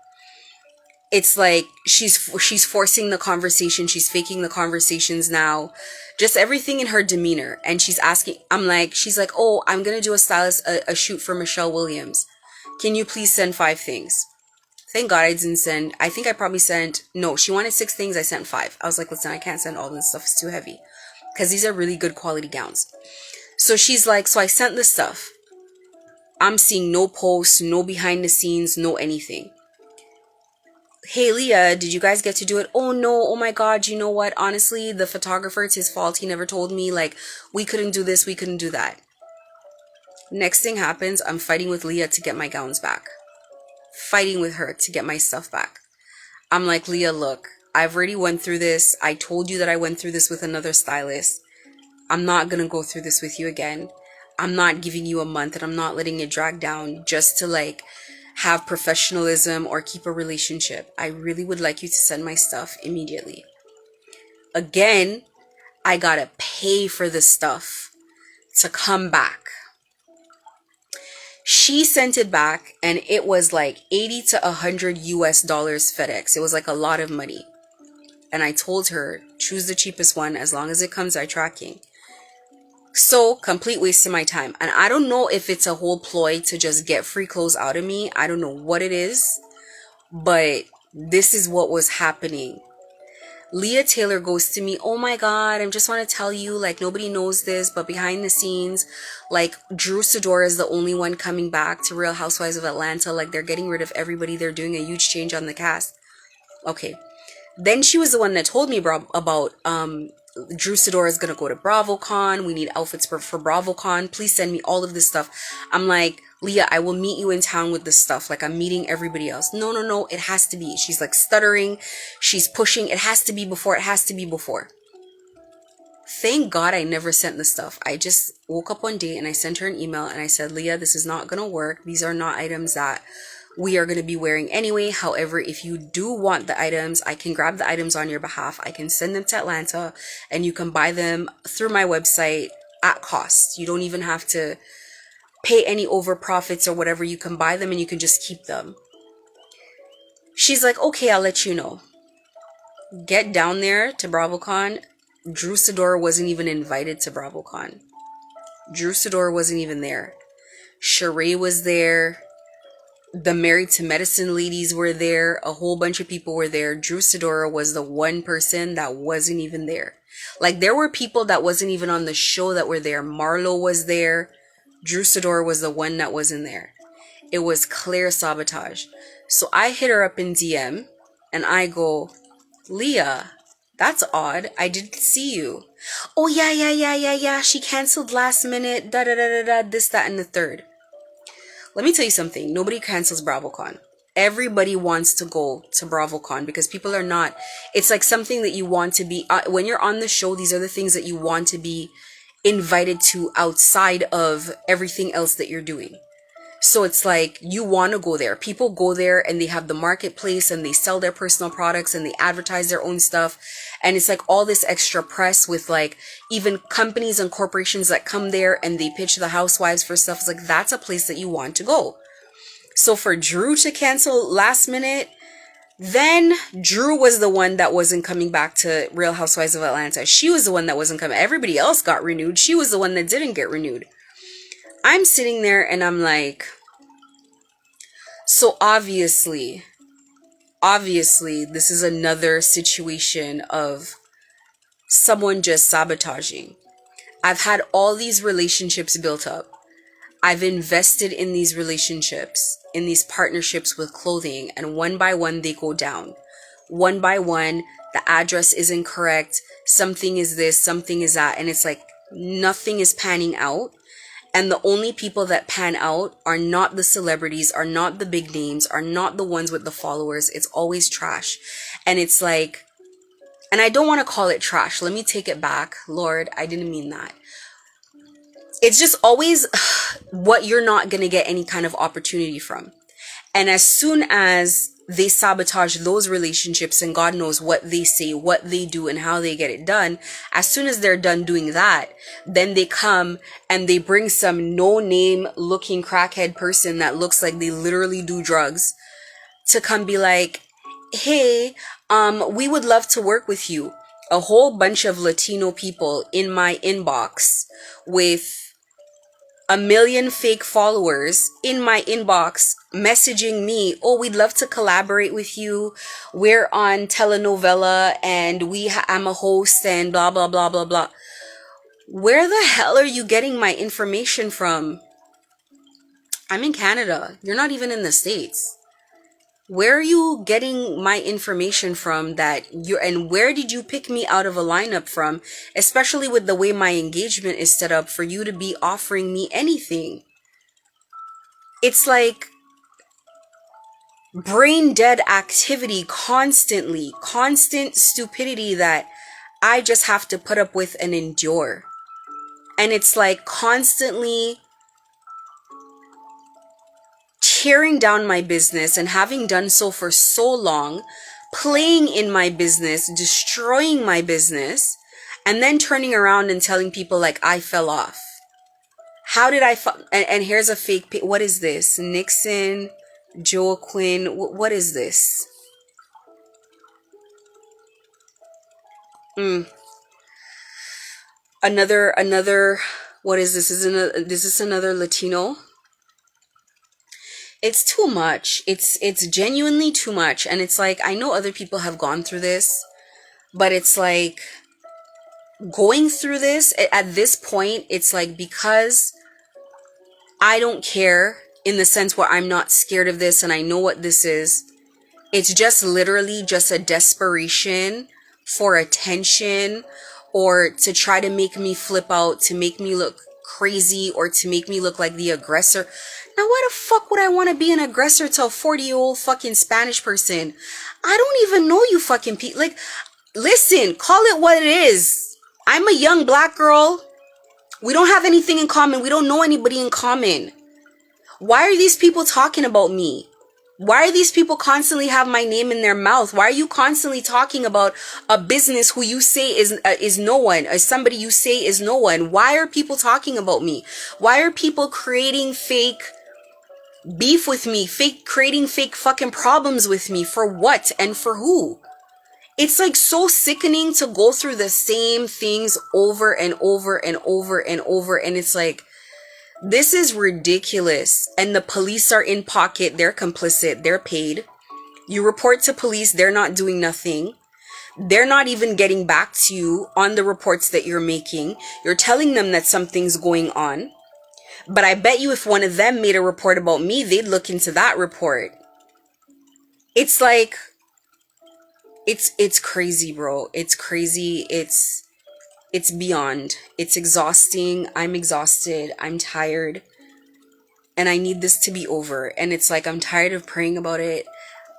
it's like she's forcing the conversation, she's faking the conversations now, just everything in her demeanor. And she's asking, she's like, oh, I'm gonna do a shoot for Michelle Williams, can you please send 5 things? Thank God I didn't send, I think I probably sent, no, she wanted 6 things, I sent 5. I was like, listen, I can't send all this stuff, it's too heavy, because these are really good quality gowns. So she's like, so I sent this stuff, I'm seeing no posts, no behind the scenes, no anything. Hey Leah, did you guys get to do it? Oh no, oh my God, you know what? Honestly, the photographer, it's his fault. He never told me, like, we couldn't do this, we couldn't do that. Next thing happens, I'm fighting with Leah to get my gowns back. Fighting with her to get my stuff back. I'm like, Leah, look, I've already went through this. I told you that I went through this with another stylist. I'm not gonna go through this with you again. I'm not giving you a month, and I'm not letting it drag down just to like have professionalism or keep a relationship. I really would like you to send my stuff immediately. Again, I gotta pay for this stuff to come back. She sent it back and it was like 80 to 100 US dollars FedEx. It was like a lot of money. And I told her, choose the cheapest one, as long as it comes by tracking. So, complete waste of my time. And I don't know if it's a whole ploy to just get free clothes out of me. I don't know what it is. But this is what was happening. Leah Taylor goes to me, oh my God, I just want to tell you, like, nobody knows this, but behind the scenes, like, Drew Sidora is the only one coming back to Real Housewives of Atlanta. Like, they're getting rid of everybody. They're doing a huge change on the cast. Okay. Then she was the one that told me about Drew Sidora is going to go to Bravocon. We need outfits for Bravocon. Please send me all of this stuff. I'm like, Leah, I will meet you in town with this stuff. Like, I'm meeting everybody else. No, no, no. It has to be. She's like stuttering. She's pushing. It has to be before. It has to be before. Thank God I never sent the stuff. I just woke up one day and I sent her an email and I said, Leah, this is not going to work. These are not items that we are going to be wearing anyway. However, if you do want the items, I can grab the items on your behalf. I can send them to Atlanta and you can buy them through my website at cost. You don't even have to pay any over profits or whatever. You can buy them and you can just keep them. She's like, okay, I'll let you know. Get down there to Bravocon. Drew Sidora wasn't even invited to Bravocon. Drew Sidora wasn't even there. Sheree was there. The Married to Medicine ladies were there. A whole bunch of people were there. Drew Sidora was the one person that wasn't even there. Like, there were people that wasn't even on the show that were there. Marlo was there. Drew Sidora was the one that wasn't there. It was clear sabotage. So I hit her up in DM and I go, Leah, that's odd. I didn't see you. Oh, yeah. She canceled last minute. This, that, and the third. Let me tell you something. Nobody cancels Bravocon. Everybody wants to go to Bravocon because people are not. It's like something that you want to be. When you're on the show, these are the things that you want to be invited to outside of everything else that you're doing. So it's like you want to go there. People go there and they have the marketplace and they sell their personal products and they advertise their own stuff. And it's like all this extra press with like even companies and corporations that come there and they pitch the housewives for stuff. It's like that's a place that you want to go. So for Drew to cancel last minute, then Drew was the one that wasn't coming back to Real Housewives of Atlanta. She was the one that wasn't coming. Everybody else got renewed. She was the one that didn't get renewed. I'm sitting there and I'm like, so obviously, this is another situation of someone just sabotaging. I've had all these relationships built up. I've invested in these relationships, in these partnerships with clothing, and one by one they go down. One by one, the address isn't correct. Something is this, something is that, and it's like nothing is panning out. And the only people that pan out are not the celebrities, are not the big names, are not the ones with the followers. It's always trash. And it's like, and I don't want to call it trash. Let me take it back. Lord, I didn't mean that. It's just always what you're not going to get any kind of opportunity from. And as soon as they sabotage those relationships and God knows what they say, what they do, and how they get it done, as soon as they're done doing that, then they come and they bring some no-name looking crackhead person that looks like they literally do drugs to come be like, hey, we would love to work with you. A whole bunch of Latino people in my inbox with 1 million fake followers in my inbox messaging me, oh, we'd love to collaborate with you. We're on telenovela and I'm a host and blah, blah, blah, blah, blah. Where the hell are you getting my information from? I'm in Canada. You're not even in the States. Where are you getting my information from and where did you pick me out of a lineup from, especially with the way my engagement is set up for you to be offering me anything? It's like brain dead activity constantly, constant stupidity that I just have to put up with and endure. And it's like constantly tearing down my business and having done so for so long, playing in my business, destroying my business, and then turning around and telling people like I fell off. How did I and here's a fake what is this? Nixon, Joaquin, what is this? Another what is this? Is this another Latino? It's too much. It's genuinely too much. And it's like, I know other people have gone through this, but it's like going through this at this point, it's like, because I don't care in the sense where I'm not scared of this and I know what this is. It's just literally just a desperation for attention, or to try to make me flip out, to make me look crazy, or to make me look like the aggressor. Now, why the fuck would I want to be an aggressor to a 40-year-old fucking Spanish person? I don't even know you fucking people. Like, listen, call it what it is. I'm a young black girl. We don't have anything in common. We don't know anybody in common. Why are these people talking about me? Why are these people constantly have my name in their mouth? Why are you constantly talking about a business who you say is no one, or somebody you say is no one? Why are people talking about me? Why are people creating fake beef with me, creating fake fucking problems with me? For what and for who? It's like so sickening to go through the same things over and over and over and over. And it's like, this is ridiculous. And the police are in pocket. They're complicit. They're paid. You report to police. They're not doing nothing. They're not even getting back to you on the reports that you're making. You're telling them that something's going on. But I bet you if one of them made a report about me, they'd look into that report. It's like, it's crazy, bro. It's crazy. It's beyond. It's exhausting. I'm exhausted. I'm tired. And I need this to be over. And it's like, I'm tired of praying about it.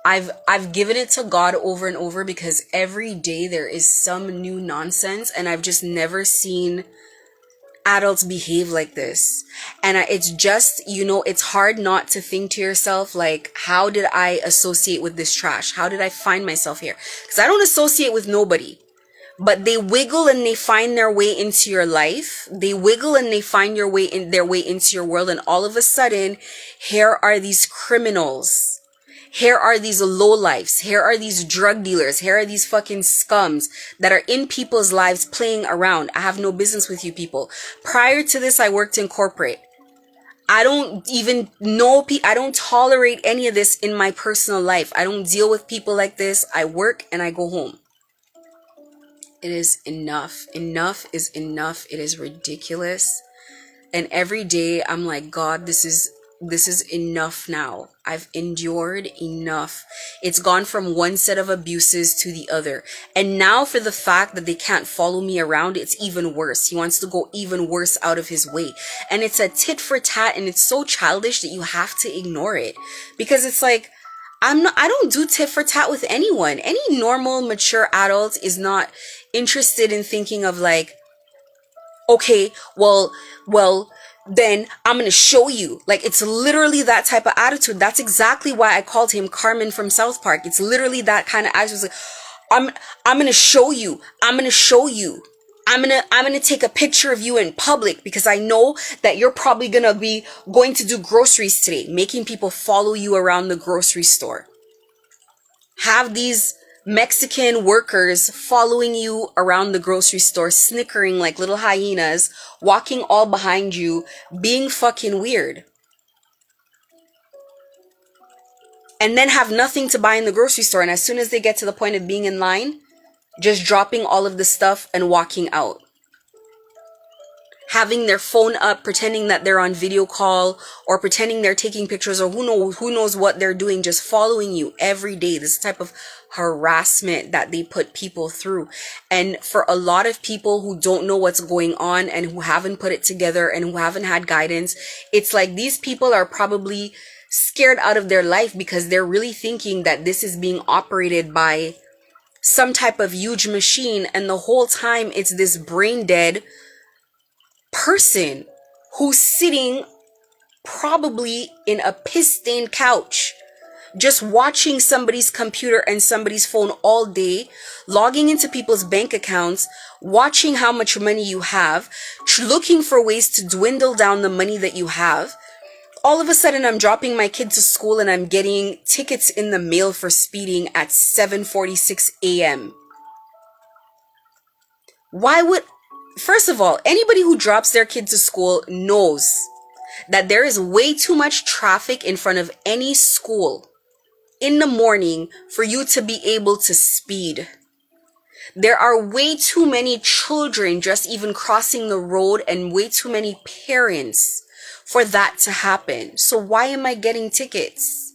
I've given it to God over and over, because every day there is some new nonsense, and I've just never seen adults behave like this. And it's just, it's hard not to think to yourself, like, how did I associate with this trash? How did I find myself here? Because I don't associate with nobody. But they wiggle and they find their way into your life. They wiggle and they find their way into your world. And all of a sudden, here are these criminals. Here are these lowlifes. Here are these drug dealers. Here are these fucking scums that are in people's lives playing around. I have no business with you people. Prior to this, I worked in corporate. I don't even know I don't tolerate any of this in my personal life. I don't deal with people like this. I work and I go home. It is enough. Enough is enough. It is ridiculous. And every day I'm like, God, this is enough now. I've endured enough. It's gone from one set of abuses to the other. And now for the fact that they can't follow me around, it's even worse. He wants to go even worse out of his way. And it's a tit for tat, and it's so childish that you have to ignore it. Because it's like, I don't do tit for tat with anyone. Any normal, mature adult is not interested in thinking of like, okay, well, then I'm going to show you. Like, it's literally that type of attitude. That's exactly why I called him Carmen from South Park. It's literally that kind of attitude. Like, I'm going to show you. I'm going to show you. I'm going to take a picture of you in public because I know that you're probably going to be going to do groceries today, making people follow you around the grocery store. Have these Mexican workers following you around the grocery store, snickering like little hyenas, walking all behind you, being fucking weird. And then have nothing to buy in the grocery store. And as soon as they get to the point of being in line, just dropping all of the stuff and walking out. Having their phone up, pretending that they're on video call, or pretending they're taking pictures, or who knows what they're doing, just following you every day. This type of harassment that they put people through. And for a lot of people who don't know what's going on and who haven't put it together and who haven't had guidance, it's like these people are probably scared out of their life because they're really thinking that this is being operated by some type of huge machine, and the whole time it's this brain dead person who's sitting probably in a piss-stained couch, just watching somebody's computer and somebody's phone all day, logging into people's bank accounts, watching how much money you have, looking for ways to dwindle down the money that you have. All of a sudden, I'm dropping my kid to school and I'm getting tickets in the mail for speeding at 7:46 a.m. First of all, anybody who drops their kid to school knows that there is way too much traffic in front of any school in the morning for you to be able to speed. There are way too many children just even crossing the road, and way too many parents for that to happen. So why am I getting tickets?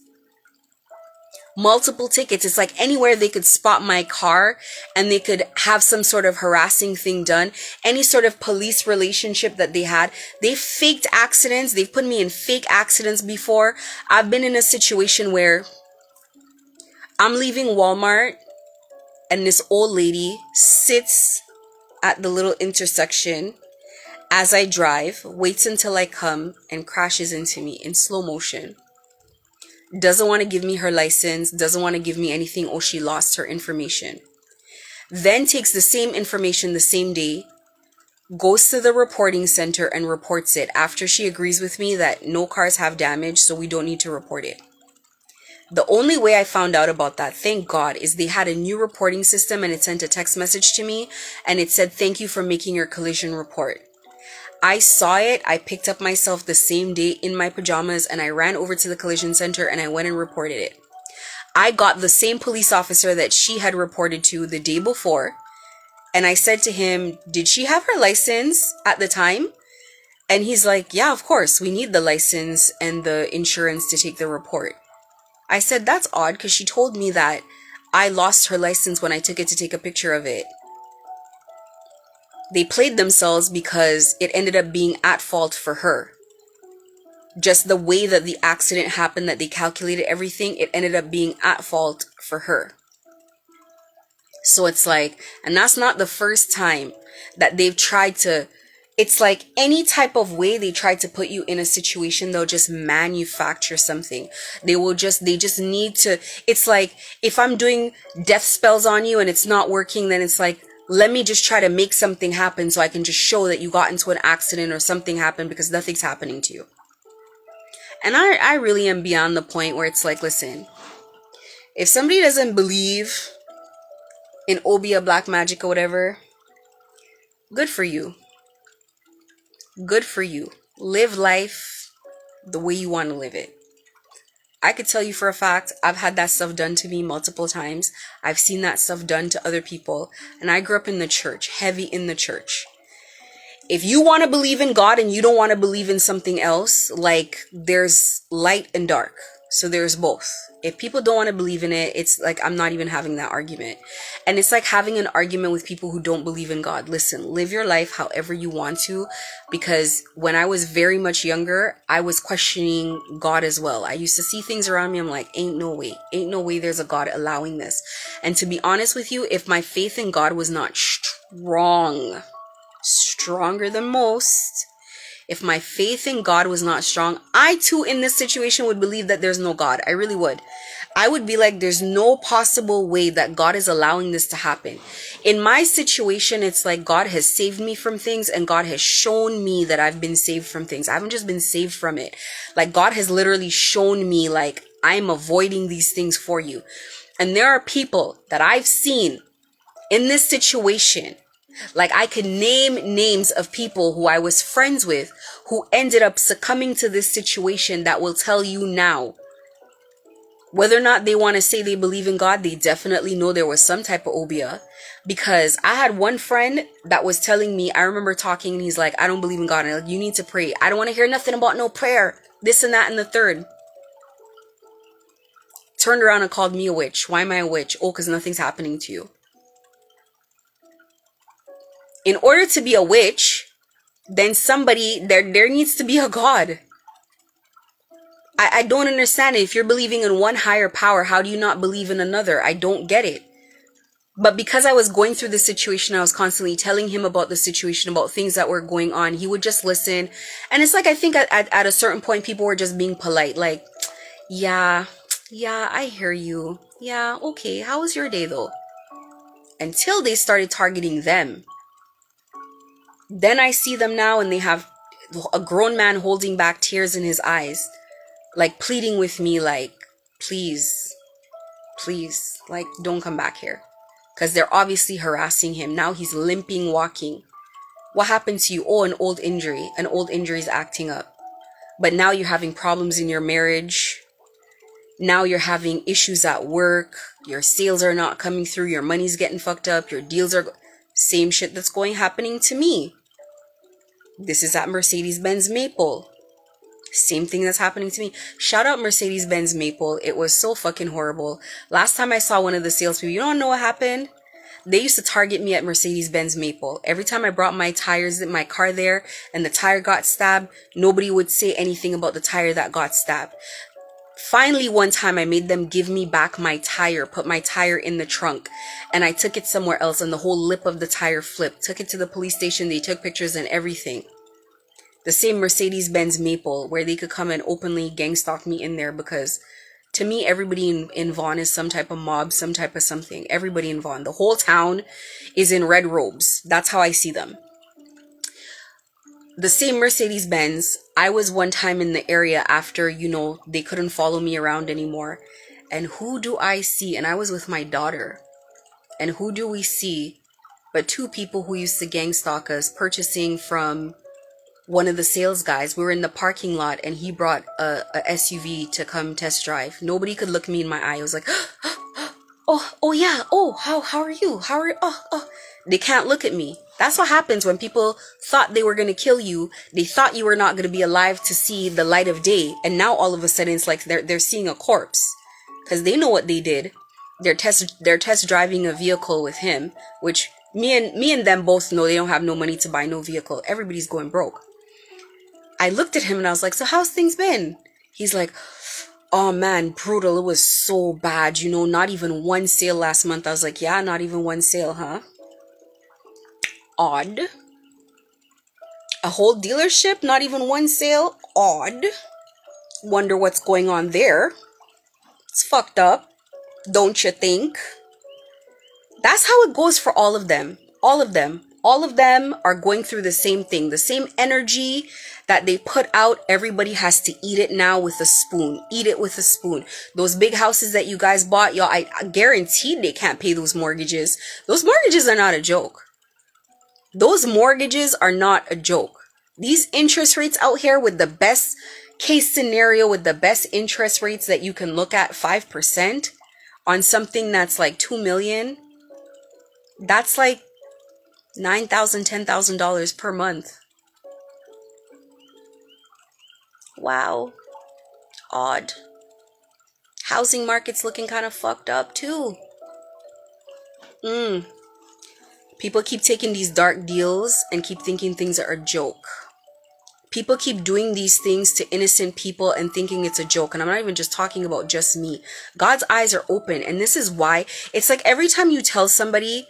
multiple tickets. It's like anywhere they could spot my car and they could have some sort of harassing thing done, any sort of police relationship that they had. They faked accidents. They've put me in fake accidents before. I've been in a situation where I'm leaving Walmart and this old lady sits at the little intersection as I drive, waits until I come, and crashes into me in slow motion. Doesn't want to give me her license, doesn't want to give me anything. Oh, she lost her information. Then takes the same information the same day, goes to the reporting center and reports it after she agrees with me that no cars have damage, so we don't need to report it. The only way I found out about that, thank God, is they had a new reporting system and it sent a text message to me and it said, "Thank you for making your collision report." I saw it. I picked up myself the same day in my pajamas and I ran over to the collision center and I went and reported it. I got the same police officer that she had reported to the day before. And I said to him, "Did she have her license at the time?" And he's like, "Yeah, of course. We need the license and the insurance to take the report." I said, "That's odd because she told me that I lost her license when I took it to take a picture of it." They played themselves because it ended up being at fault for her. Just the way that the accident happened, that they calculated everything, it ended up being at fault for her. So it's like, and that's not the first time that they've tried to, it's like any type of way they try to put you in a situation, they'll just manufacture something. They just need to, it's like, if I'm doing death spells on you and it's not working, then it's like, let me just try to make something happen so I can just show that you got into an accident or something happened because nothing's happening to you. And I really am beyond the point where it's like, listen, if somebody doesn't believe in Obia, black magic or whatever, good for you. Good for you. Live life the way you want to live it. I could tell you for a fact, I've had that stuff done to me multiple times. I've seen that stuff done to other people. And I grew up in the church, heavy in the church. If you want to believe in God and you don't want to believe in something else, like there's light and dark. So there's both. If people don't want to believe in it, it's like I'm not even having that argument. And it's like having an argument with people who don't believe in God. Listen, live your life however you want to, because when I was very much younger, I was questioning God as well. I used to see things around me. I'm like, ain't no way there's a God allowing this. And to be honest with you, if my faith in God was not stronger than most, if my faith in God was not strong, I too in this situation would believe that there's no God. I really would. I would be like, there's no possible way that God is allowing this to happen. In my situation, it's like God has saved me from things and God has shown me that I've been saved from things. I haven't just been saved from it. Like God has literally shown me like I'm avoiding these things for you. And there are people that I've seen in this situation. Like I could name names of people who I was friends with who ended up succumbing to this situation that will tell you now. Whether or not they want to say they believe in God, they definitely know there was some type of obia. Because I had one friend that was telling me, I remember talking and he's like, "I don't believe in God." And I'm like, "You need to pray." "I don't want to hear nothing about no prayer. This and that and the third." Turned around and called me a witch. Why am I a witch? "Oh, because nothing's happening to you." In order to be a witch, then somebody, there needs to be a God. I don't understand it. If you're believing in one higher power, how do you not believe in another? I don't get it. But because I was going through this situation, I was constantly telling him about the situation, about things that were going on. He would just listen. And it's like, I think at a certain point, people were just being polite. Like, yeah, I hear you. Yeah, okay. How was your day though? Until they started targeting them. Then I see them now and they have a grown man holding back tears in his eyes, like pleading with me, like, please, like, don't come back here. Because they're obviously harassing him. Now he's limping, walking. What happened to you? Oh, an old injury. An old injury is acting up. But now you're having problems in your marriage. Now you're having issues at work. Your sales are not coming through. Your money's getting fucked up. Your deals are... Same shit that's happening to me. This is at Mercedes-Benz Maple. Same thing that's happening to me. Shout out Mercedes-Benz Maple. It was so fucking horrible. Last time I saw one of the salespeople, you don't know what happened? They used to target me at Mercedes-Benz Maple. Every time I brought my tires in my car there and the tire got stabbed, nobody would say anything about the tire that got stabbed. Finally, one time I made them give me back my tire, put my tire in the trunk, and I took it somewhere else and the whole lip of the tire flipped. Took it to the police station. They took pictures and everything. The same Mercedes-Benz Maple where they could come and openly gang stalk me in there because to me, everybody in Vaughan is some type of mob, some type of something. Everybody in Vaughan. The whole town is in red robes. That's how I see them. The same Mercedes-Benz, I was one time in the area after, they couldn't follow me around anymore. And who do I see? And I was with my daughter. And who do we see but two people who used to gang stalk us purchasing from one of the sales guys. We were in the parking lot and he brought a SUV to come test drive. Nobody could look me in my eye. I was like, oh yeah. Oh, how are you? Oh. They can't look at me. That's what happens when people thought they were going to kill you. They thought you were not going to be alive to see the light of day. And now all of a sudden it's like they're seeing a corpse because they know what they did. They're test driving a vehicle with him, which me and them both know they don't have no money to buy no vehicle. Everybody's going broke. I looked at him and I was like, so how's things been? He's like, oh man, brutal. It was so bad. Not even one sale last month. I was like, yeah, not even one sale, huh? Odd. A whole dealership, not even one sale? Odd. Wonder what's going on there. It's fucked up. Don't you think? That's how it goes for all of them. All of them. All of them are going through the same thing. The same energy that they put out, everybody has to eat it now with a spoon. Eat it with a spoon. Those big houses that you guys bought, y'all, I guaranteed they can't pay those mortgages. Those mortgages are not a joke. Those mortgages are not a joke. These interest rates out here with the best case scenario, with the best interest rates that you can look at, 5% on something that's like $2 million, that's like $9,000, $10,000 per month. Wow. Odd. Housing market's looking kind of fucked up too. People keep taking these dark deals and keep thinking things are a joke. People keep doing these things to innocent people and thinking it's a joke. And I'm not even just talking about just me. God's eyes are open. And this is why it's like every time you tell somebody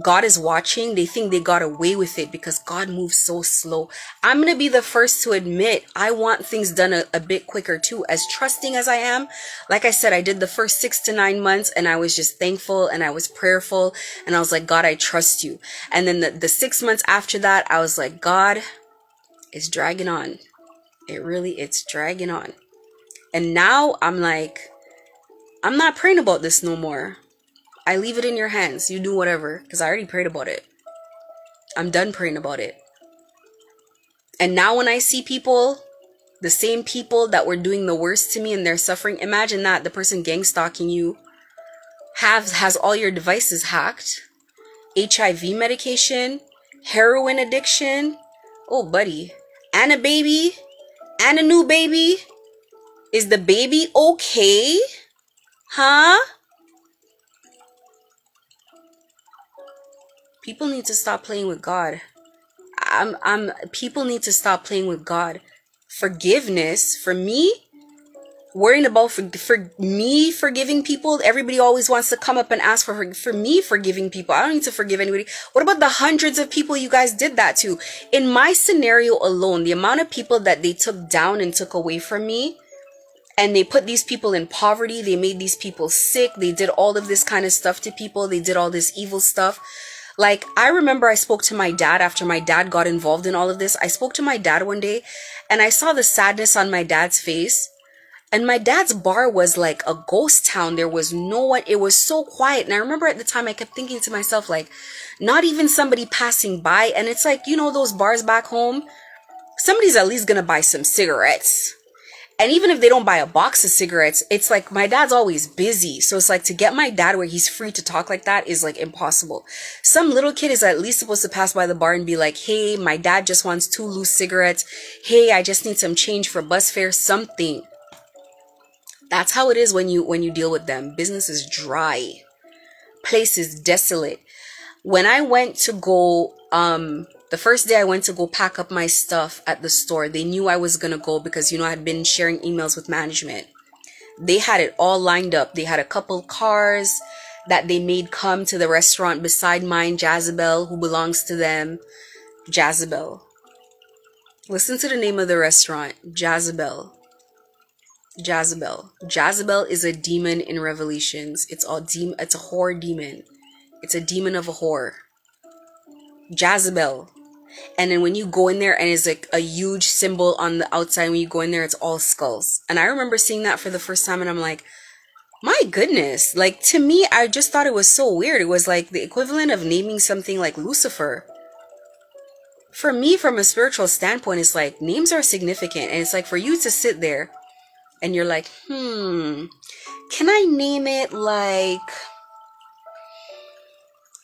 God is watching, they think they got away with it because God moves so slow. I'm going to be the first to admit I want things done a bit quicker too. As trusting as I am, like I said, I did the first 6 to 9 months and I was just thankful and I was prayerful and I was like, God, I trust you. And then the 6 months after that, I was like, God, it's dragging on. It's dragging on. And now I'm like, I'm not praying about this no more. I leave it in your hands. You do whatever. Because I already prayed about it. I'm done praying about it. And now when I see people, the same people that were doing the worst to me and they're suffering, imagine that. The person gang stalking you has all your devices hacked. HIV medication. Heroin addiction. Oh, buddy. And a baby. And a new baby. Is the baby okay? Huh? People need to stop playing with God. People need to stop playing with God. Forgiveness, for me, worrying about for me forgiving people, everybody always wants to come up and ask for me forgiving people. I don't need to forgive anybody. What about the hundreds of people you guys did that to? In my scenario alone, the amount of people that they took down and took away from me, and they put these people in poverty, they made these people sick, they did all of this kind of stuff to people, they did all this evil stuff. Like, I remember I spoke to my dad after my dad got involved in all of this. I spoke to my dad one day and I saw the sadness on my dad's face. And my dad's bar was like a ghost town. There was no one. It was so quiet. And I remember at the time I kept thinking to myself, like, not even somebody passing by. And it's like, those bars back home, somebody's at least going to buy some cigarettes. And even if they don't buy a box of cigarettes, it's like my dad's always busy. So it's like to get my dad where he's free to talk like that is like impossible. Some little kid is at least supposed to pass by the bar and be like, hey, my dad just wants 2 loose cigarettes. Hey, I just need some change for bus fare, something. That's how it is when you deal with them. Business is dry. Place is desolate. When I went to go, the first day I went to go pack up my stuff at the store, they knew I was going to go because, I had been sharing emails with management. They had it all lined up. They had a couple cars that they made come to the restaurant beside mine, Jezebel, who belongs to them. Jezebel. Listen to the name of the restaurant, Jezebel. Jezebel. Jezebel is a demon in Revelations. It's a whore demon. It's a demon of a whore. Jezebel. And then when you go in there and it's like a huge symbol on the outside, when you go in there, it's all skulls. And I remember seeing that for the first time and I'm like, my goodness. Like, to me, I just thought it was so weird. It was like the equivalent of naming something like Lucifer. For me, from a spiritual standpoint, it's like names are significant. And it's like for you to sit there and you're like, can I name it like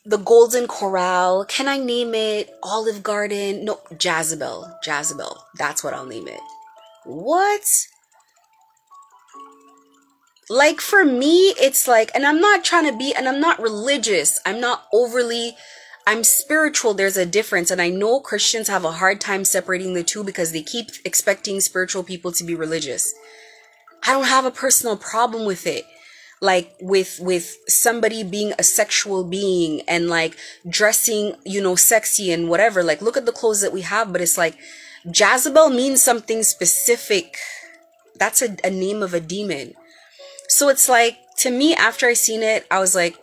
the Golden Corral? Can I name it Olive Garden? No, Jezebel. Jezebel. That's what I'll name it. What? Like, for me, it's like, and I'm not trying to be, and I'm not religious. I'm spiritual. There's a difference. And I know Christians have a hard time separating the two because they keep expecting spiritual people to be religious. I don't have a personal problem with it. Like with somebody being a sexual being and like dressing, sexy and whatever. Like, look at the clothes that we have, but it's like Jezebel means something specific. That's a name of a demon. So it's like, to me, after I seen it, I was like,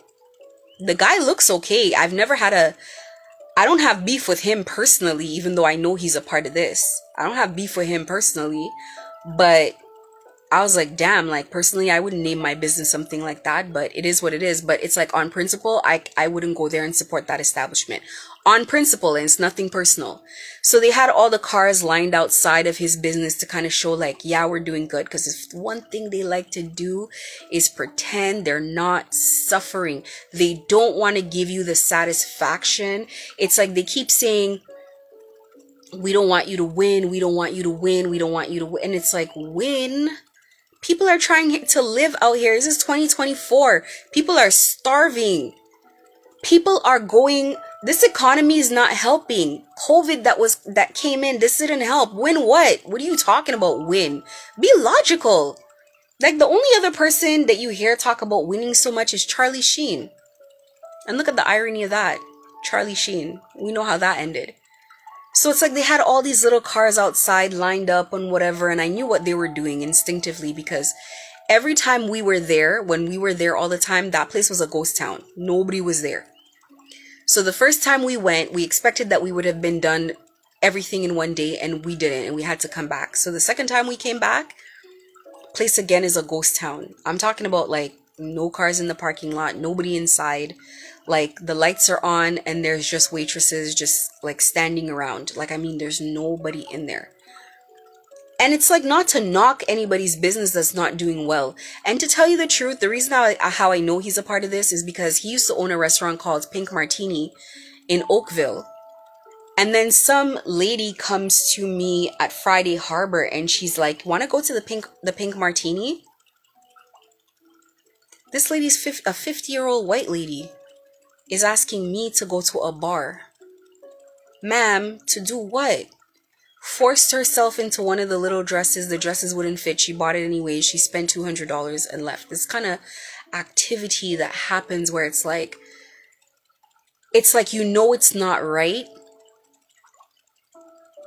the guy looks okay. I don't have beef with him personally, even though I know he's a part of this. I don't have beef with him personally, but I was like, damn, like, personally, I wouldn't name my business something like that, but it is what it is. But it's like, on principle, I wouldn't go there and support that establishment. On principle, and it's nothing personal. So they had all the cars lined outside of his business to kind of show like, yeah, we're doing good. Because if one thing they like to do is pretend they're not suffering. They don't want to give you the satisfaction. It's like they keep saying, we don't want you to win. We don't want you to win. We don't want you to win. And it's like, win? People are trying to live out here. This is 2024. People are starving. People are going, this economy is not helping. COVID that came in, this didn't help. Win what? What are you talking about, win? Be logical. Like, the only other person that you hear talk about winning so much is Charlie Sheen. And look at the irony of that. Charlie Sheen. We know how that ended. So it's like they had all these little cars outside lined up and whatever, and I knew what they were doing instinctively because every time we were there, when we were there all the time, that place was a ghost town. Nobody was there. So the first time we went, we expected that we would have been done everything in one day, and we didn't, and we had to come back. So the second time we came back, place again is a ghost town. I'm talking about like no cars in the parking lot, nobody inside. Like, the lights are on and there's just waitresses just like standing around. Like, I mean, there's nobody in there. And it's like, not to knock anybody's business that's not doing well. And to tell you the truth, the reason how I know he's a part of this is because he used to own a restaurant called Pink Martini in Oakville. And then some lady comes to me at Friday Harbor and she's like, want to go to the Pink Martini? This lady's a 50-year-old white lady is asking me to go to a bar. Ma'am, to do what? Forced herself into one of the little dresses. The dresses wouldn't fit. She bought it anyway. She spent $200 and left. This kind of activity that happens where it's like it's not right.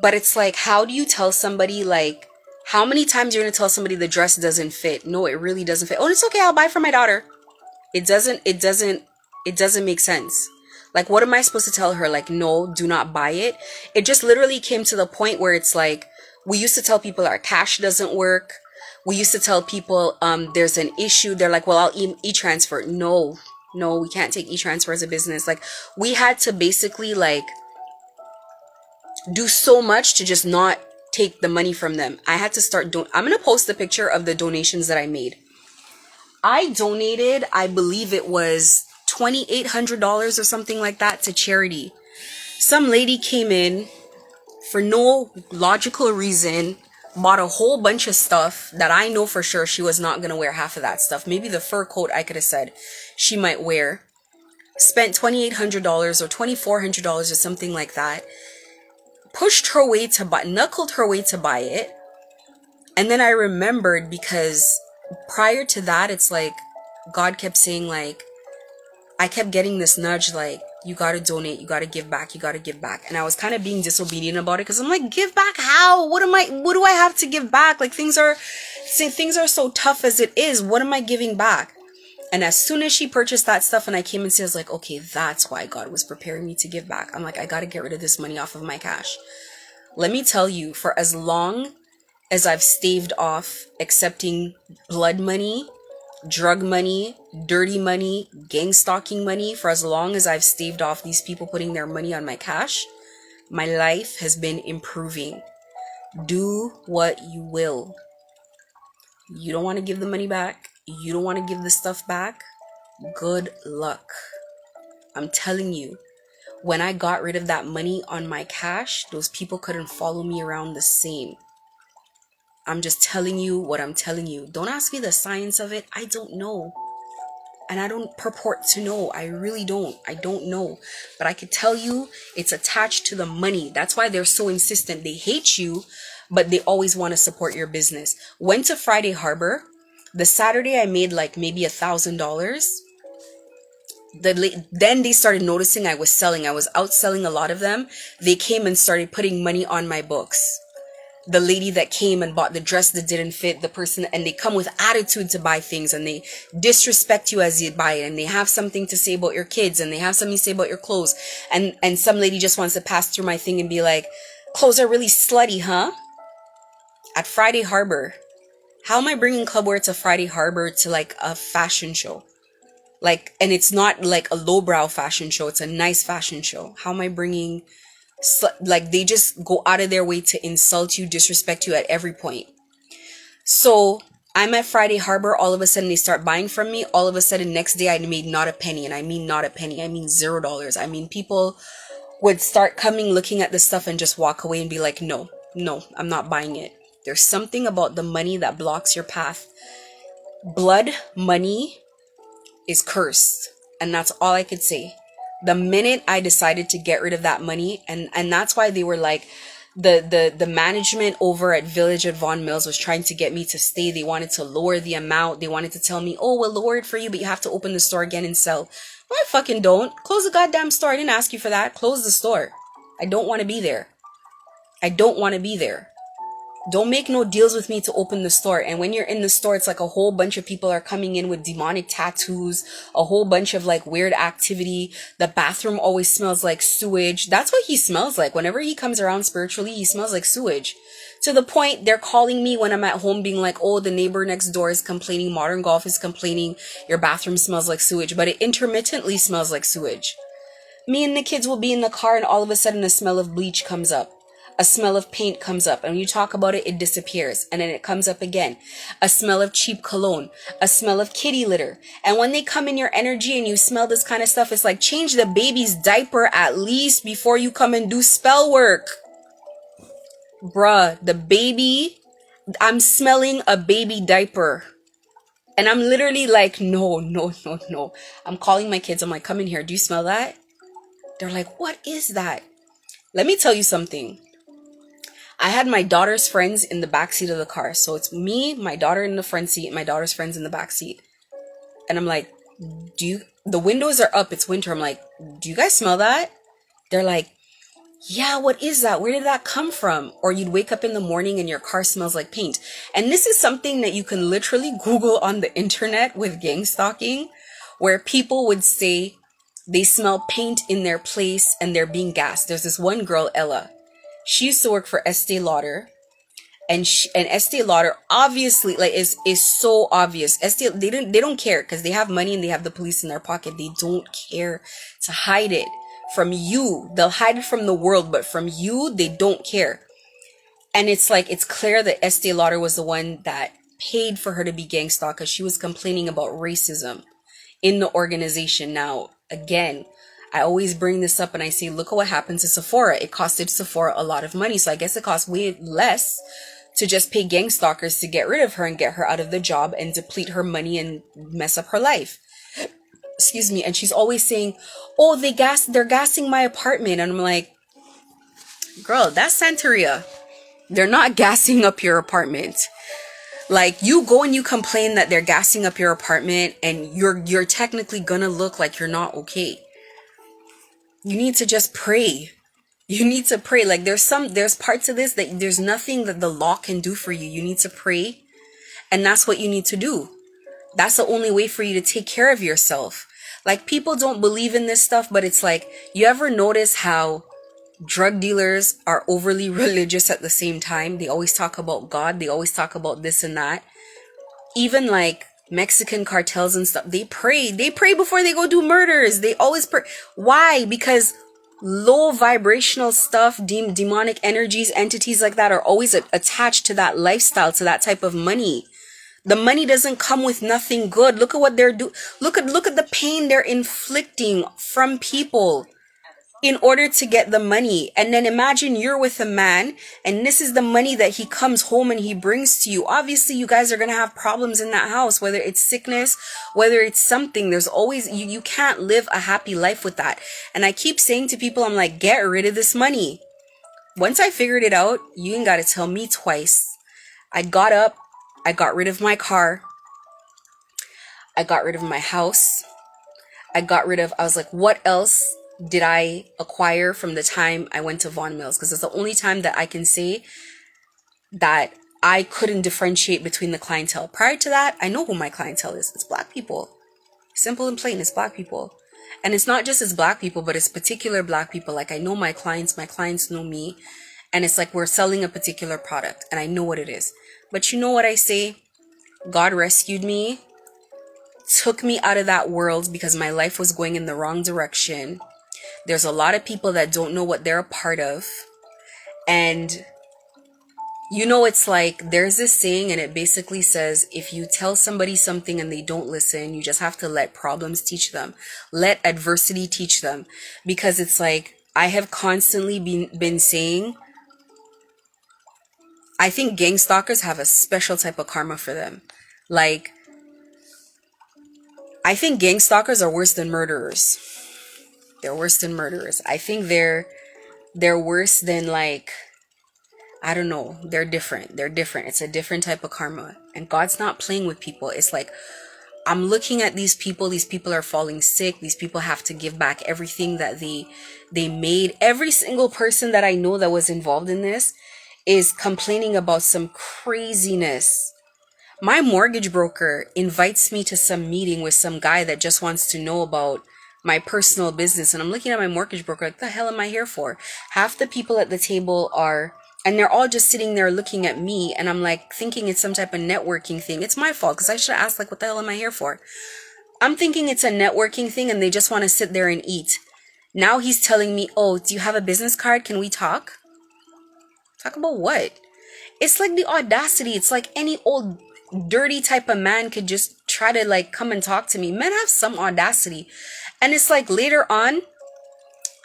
But it's like, how do you tell somebody, like, how many times you're going to tell somebody the dress doesn't fit? No, it really doesn't fit. Oh, it's okay. I'll buy for my daughter. It doesn't make sense. Like, what am I supposed to tell her? Like, no, do not buy it. It just literally came to the point where it's like, we used to tell people our cash doesn't work. We used to tell people, there's an issue. They're like, well, I'll e-transfer. No, we can't take e-transfer as a business. Like, we had to basically like do so much to just not take the money from them. I had to start I'm going to post a picture of the donations that I made. I donated, I believe it was $2,800 or something like that to charity. Some lady came in for no logical reason, bought a whole bunch of stuff that I know for sure she was not going to wear half of that stuff. Maybe the fur coat I could have said she might wear. Spent $2,800 or $2,400 or something like that. Knuckled her way to buy it. And then I remembered, because prior to that, it's like God kept saying, like, I kept getting this nudge, like, you got to donate, you got to give back, you got to give back. And I was kind of being disobedient about it, because I'm like, give back how? What do I have to give back? Like, things are so tough as it is. What am I giving back? And as soon as she purchased that stuff and I came and said, I was like, okay, that's why God was preparing me to give back. I'm like, I got to get rid of this money off of my cash. Let me tell you, for as long as I've staved off accepting blood money, drug money, dirty money, gang stalking money, for as long as I've staved off these people putting their money on my cash, my life has been improving. Do what you will. You don't want to give the money back. You don't want to give the stuff back. Good luck. I'm telling you, when I got rid of that money on my cash, those people couldn't follow me around the same. I'm just telling you what I'm telling you. Don't ask me the science of it. I don't know. And I don't purport to know. I really don't. I don't know. But I could tell you it's attached to the money. That's why they're so insistent. They hate you, but they always want to support your business. Went to Friday Harbor. The Saturday I made like maybe $1,000. Then they started noticing I was selling. I was outselling a lot of them. They came and started putting money on my books. The lady that came and bought the dress that didn't fit the person, and they come with attitude to buy things, and they disrespect you as you buy it, and they have something to say about your kids, and they have something to say about your clothes, and some lady just wants to pass through my thing and be like, clothes are really slutty, huh? At Friday Harbor. How am I bringing clubwear to Friday Harbor to like a fashion show? Like, and it's not like a lowbrow fashion show, it's a nice fashion show. How am I bringing, like, they just go out of their way to insult you, disrespect you at every point. So I'm at Friday Harbor. All of a sudden they start buying from me. All of a sudden next day I made not a penny. And I mean not a penny. I mean $0. I mean, people would start coming, looking at the stuff and just walk away and be like, no, I'm not buying it. There's something about the money that blocks your path. Blood money is cursed. And that's all I could say. The minute I decided to get rid of that money, and that's why they were like, the management over at Village at Vaughan Mills was trying to get me to stay. They wanted to lower the amount. They wanted to tell me, oh, we'll lower it for you, but you have to open the store again and sell. No, I fucking don't. Close the goddamn store. I didn't ask you for that. Close the store. I don't want to be there. I don't want to be there. Don't make no deals with me to open the store. And when you're in the store, it's like a whole bunch of people are coming in with demonic tattoos, a whole bunch of like weird activity. The bathroom always smells like sewage. That's what he smells like. Whenever he comes around spiritually, he smells like sewage. To the point they're calling me when I'm at home being like, oh, the neighbor next door is complaining, Modern Golf is complaining, your bathroom smells like sewage. But it intermittently smells like sewage. Me and the kids will be in the car and all of a sudden a smell of bleach comes up. A smell of paint comes up, and when you talk about it, it disappears, and then it comes up again. A smell of cheap cologne, a smell of kitty litter. And when they come in your energy and you smell this kind of stuff, it's like, change the baby's diaper at least before you come and do spell work. Bruh, the baby, I'm smelling a baby diaper. And I'm literally like, no. I'm calling my kids. I'm like, come in here. Do you smell that? They're like, what is that? Let me tell you something. I had my daughter's friends in the backseat of the car. So it's me, my daughter in the front seat, my daughter's friends in the back seat. And I'm like, the windows are up, it's winter. I'm like, do you guys smell that? They're like, yeah, what is that? Where did that come from? Or you'd wake up in the morning and your car smells like paint. And this is something that you can literally Google on the internet with gang stalking, where people would say they smell paint in their place and they're being gassed. There's this one girl, Ella. She used to work for Estee Lauder, and Estee Lauder obviously like is so obvious. They don't care because they have money and they have the police in their pocket. They don't care to hide it from you. They'll hide it from the world, but from you, they don't care. And it's like, it's clear that Estee Lauder was the one that paid for her to be gang stalked because she was complaining about racism in the organization. Now, again, I always bring this up and I say, look at what happened to Sephora. It costed Sephora a lot of money. So I guess it cost way less to just pay gang stalkers to get rid of her and get her out of the job and deplete her money and mess up her life. Excuse me. And she's always saying, oh, they're gassing my apartment. And I'm like, girl, that's Santeria. They're not gassing up your apartment. Like, you go and you complain that they're gassing up your apartment and you're technically gonna look like you're not okay. You need to just pray. You need to pray. Like, there's parts of this that there's nothing that the law can do for you. You need to pray. And that's what you need to do. That's the only way for you to take care of yourself. Like, people don't believe in this stuff, but it's like, you ever notice how drug dealers are overly religious at the same time? They always talk about God. They always talk about this and that. Even like Mexican cartels and stuff, they pray before they go do murders. They always pray. Why? Because low vibrational stuff, demonic energies, entities like that are always attached to that lifestyle, to that type of money. The money doesn't come with nothing good. Look at what they're doing. Look at the pain they're inflicting from people in order to get the money. And then imagine you're with a man and this is the money that he comes home and he brings to you. Obviously, you guys are going to have problems in that house, whether it's sickness, whether it's something. There's always, you can't live a happy life with that. And I keep saying to people, I'm like, get rid of this money. Once I figured it out, you ain't got to tell me twice. I got up, I got rid of my car, I got rid of my house, I was like, what else did I acquire from the time I went to Vaughan Mills? Because it's the only time that I can say that I couldn't differentiate between the clientele. Prior to that, I know who my clientele is. It's black people. Simple and plain, it's black people. And it's not just as black people, but it's particular black people. Like, I know my clients know me. And it's like we're selling a particular product and I know what it is. But you know what I say? God rescued me, took me out of that world because my life was going in the wrong direction. There's a lot of people that don't know what they're a part of. And, you know, it's like, there's this saying and it basically says, if you tell somebody something and they don't listen, you just have to let problems teach them. Let adversity teach them. Because it's like, I have constantly been saying, I think gang stalkers have a special type of karma for them. Like, I think gang stalkers are worse than murderers. They're worse than murderers. I think they're worse than, like, I don't know. They're different. It's a different type of karma. And God's not playing with people. It's like, I'm looking at these people. These people are falling sick. These people have to give back everything that they made. Every single person that I know that was involved in this is complaining about some craziness. My mortgage broker invites me to some meeting with some guy that just wants to know about my personal business. And I'm looking at my mortgage broker like, the hell am I here for? Half the people at the table and they're all just sitting there looking at me. And I'm like thinking it's some type of networking thing. It's my fault because I should have asked, like, what the hell am I here for? I'm thinking it's a networking thing and they just want to sit there and eat. Now he's telling me, oh, do you have a business card? Can we talk? Talk about what? It's like the audacity. It's like any old dirty type of man could just try to, like, come and talk to me. Men have some audacity. And it's like later on,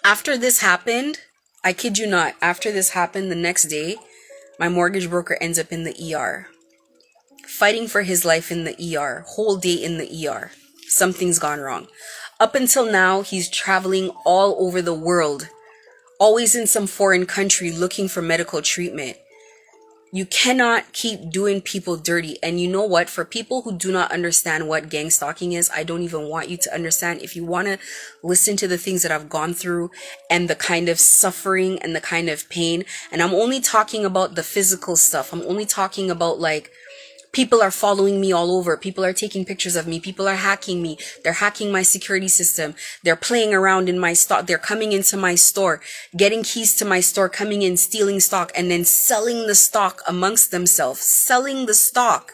after this happened, I kid you not, after this happened the next day, my mortgage broker ends up in the ER. Fighting for his life in the ER. Whole day in the ER. Something's gone wrong. Up until now, he's traveling all over the world. Always in some foreign country looking for medical treatment. You cannot keep doing people dirty. And you know what? For people who do not understand what gang stalking is, I don't even want you to understand. If you want to listen to the things that I've gone through and the kind of suffering and the kind of pain, and I'm only talking about the physical stuff. I'm only talking about, like, people are following me all over. People are taking pictures of me. People are hacking me. They're hacking my security system. They're playing around in my stock. They're coming into my store, getting keys to my store, coming in, stealing stock, and then selling the stock amongst themselves, selling the stock.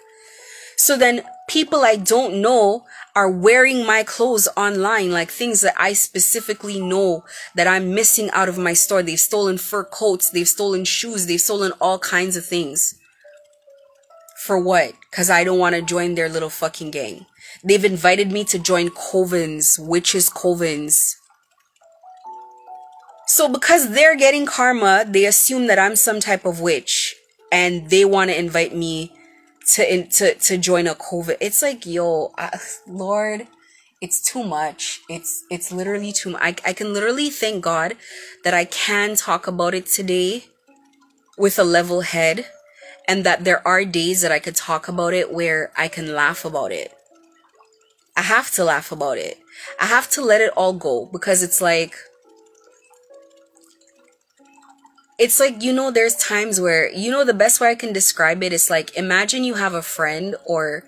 So then people I don't know, are wearing my clothes online, like things that I specifically know that I'm missing out of my store. They've stolen fur coats, they've stolen shoes, they've stolen all kinds of things. For what? Because I don't want to join their little fucking gang. They've invited me to join covens, witches' covens. So because they're getting karma, they assume that I'm some type of witch, and they want to invite me to join a coven. It's like, yo, Lord, it's too much. It's literally too much. I can literally thank God that I can talk about it today with a level head, and that there are days that I could talk about it where I can laugh about it. I have to laugh about it. I have to let it all go, because it's like, there's times where, the best way I can describe it is like, imagine you have a friend, or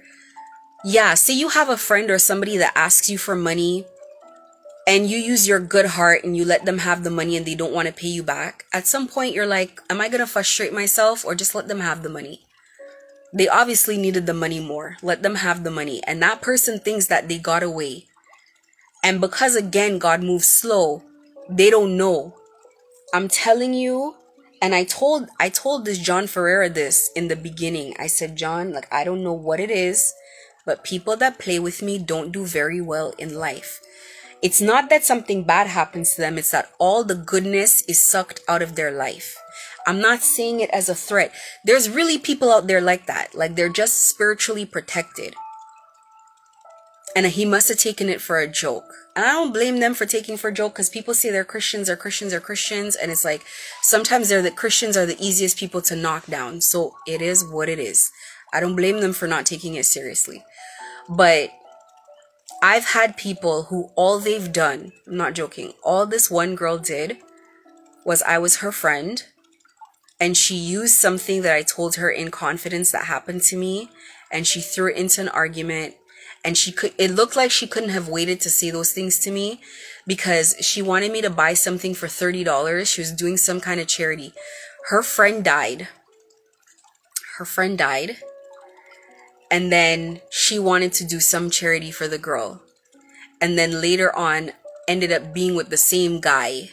say you have a friend or somebody that asks you for money, and you use your good heart and you let them have the money and they don't want to pay you back. At some point you're like, am I going to frustrate myself or just let them have the money? They obviously needed the money more. Let them have the money. And that person thinks that they got away. And because, again, God moves slow, they don't know. I'm telling you, and I told this John Ferreira this in the beginning. I said, John, like, I don't know what it is, but people that play with me don't do very well in life. It's not that something bad happens to them. It's that all the goodness is sucked out of their life. I'm not saying it as a threat. There's really people out there like that. Like, they're just spiritually protected. And he must have taken it for a joke. And I don't blame them for taking for a joke, because people say they're Christians, or Christians are Christians. And it's like, sometimes Christians are the easiest people to knock down. So it is what it is. I don't blame them for not taking it seriously. But I've had people who all they've done, I'm not joking, all this one girl did was, I was her friend, and she used something that I told her in confidence that happened to me, and she threw it into an argument, and it looked like she couldn't have waited to say those things to me, because she wanted me to buy something for $30. She was doing some kind of charity. Her friend died. And then she wanted to do some charity for the girl. And then later on, ended up being with the same guy,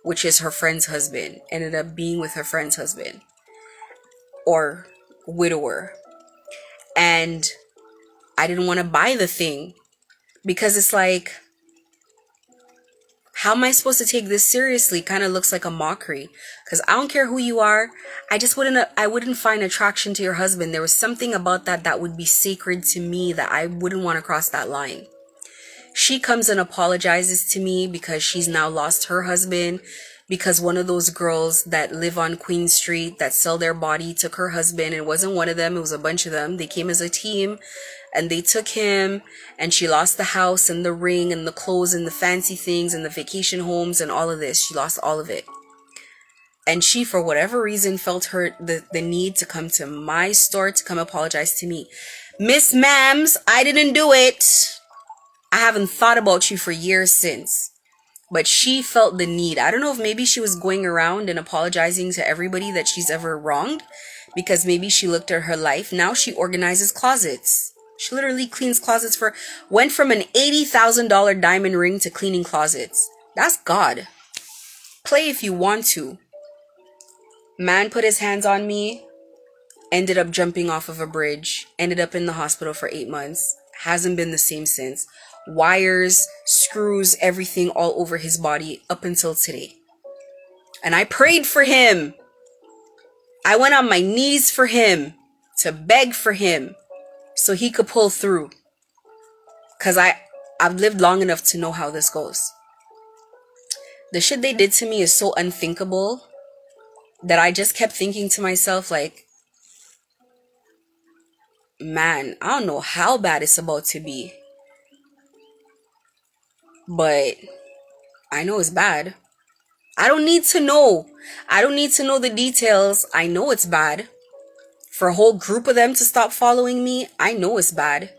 which is her friend's husband. Ended up being with her friend's husband. Or widower. And I didn't want to buy the thing. Because it's like, how am I supposed to take this seriously? Kind of looks like a mockery. Because I don't care who you are. I wouldn't find attraction to your husband. There was something about that would be sacred to me, that I wouldn't want to cross that line. She comes and apologizes to me because she's now lost her husband, because one of those girls that live on Queen Street that sell their body took her husband. It wasn't one of them. It was a bunch of them. They came as a team. And they took him, and she lost the house and the ring and the clothes and the fancy things and the vacation homes and all of this. She lost all of it. And she, for whatever reason, felt the need to come to my store to come apologize to me. Miss Mams, I didn't do it. I haven't thought about you for years since. But she felt the need. I don't know if maybe she was going around and apologizing to everybody that she's ever wronged, because maybe she looked at her life. Now she organizes closets. She literally cleans closets went from an $80,000 diamond ring to cleaning closets. That's God. Play if you want to. Man put his hands on me, ended up jumping off of a bridge, ended up in the hospital for 8 months. Hasn't been the same since. Wires, screws, everything all over his body up until today. And I prayed for him. I went on my knees for him, to beg for him, so he could pull through. Because I've lived long enough to know how this goes. The shit they did to me is so unthinkable that I just kept thinking to myself, like, man, I don't know how bad it's about to be. But I know it's bad. I don't need to know. I don't need to know the details. I know it's bad. For a whole group of them to stop following me, I know it's bad.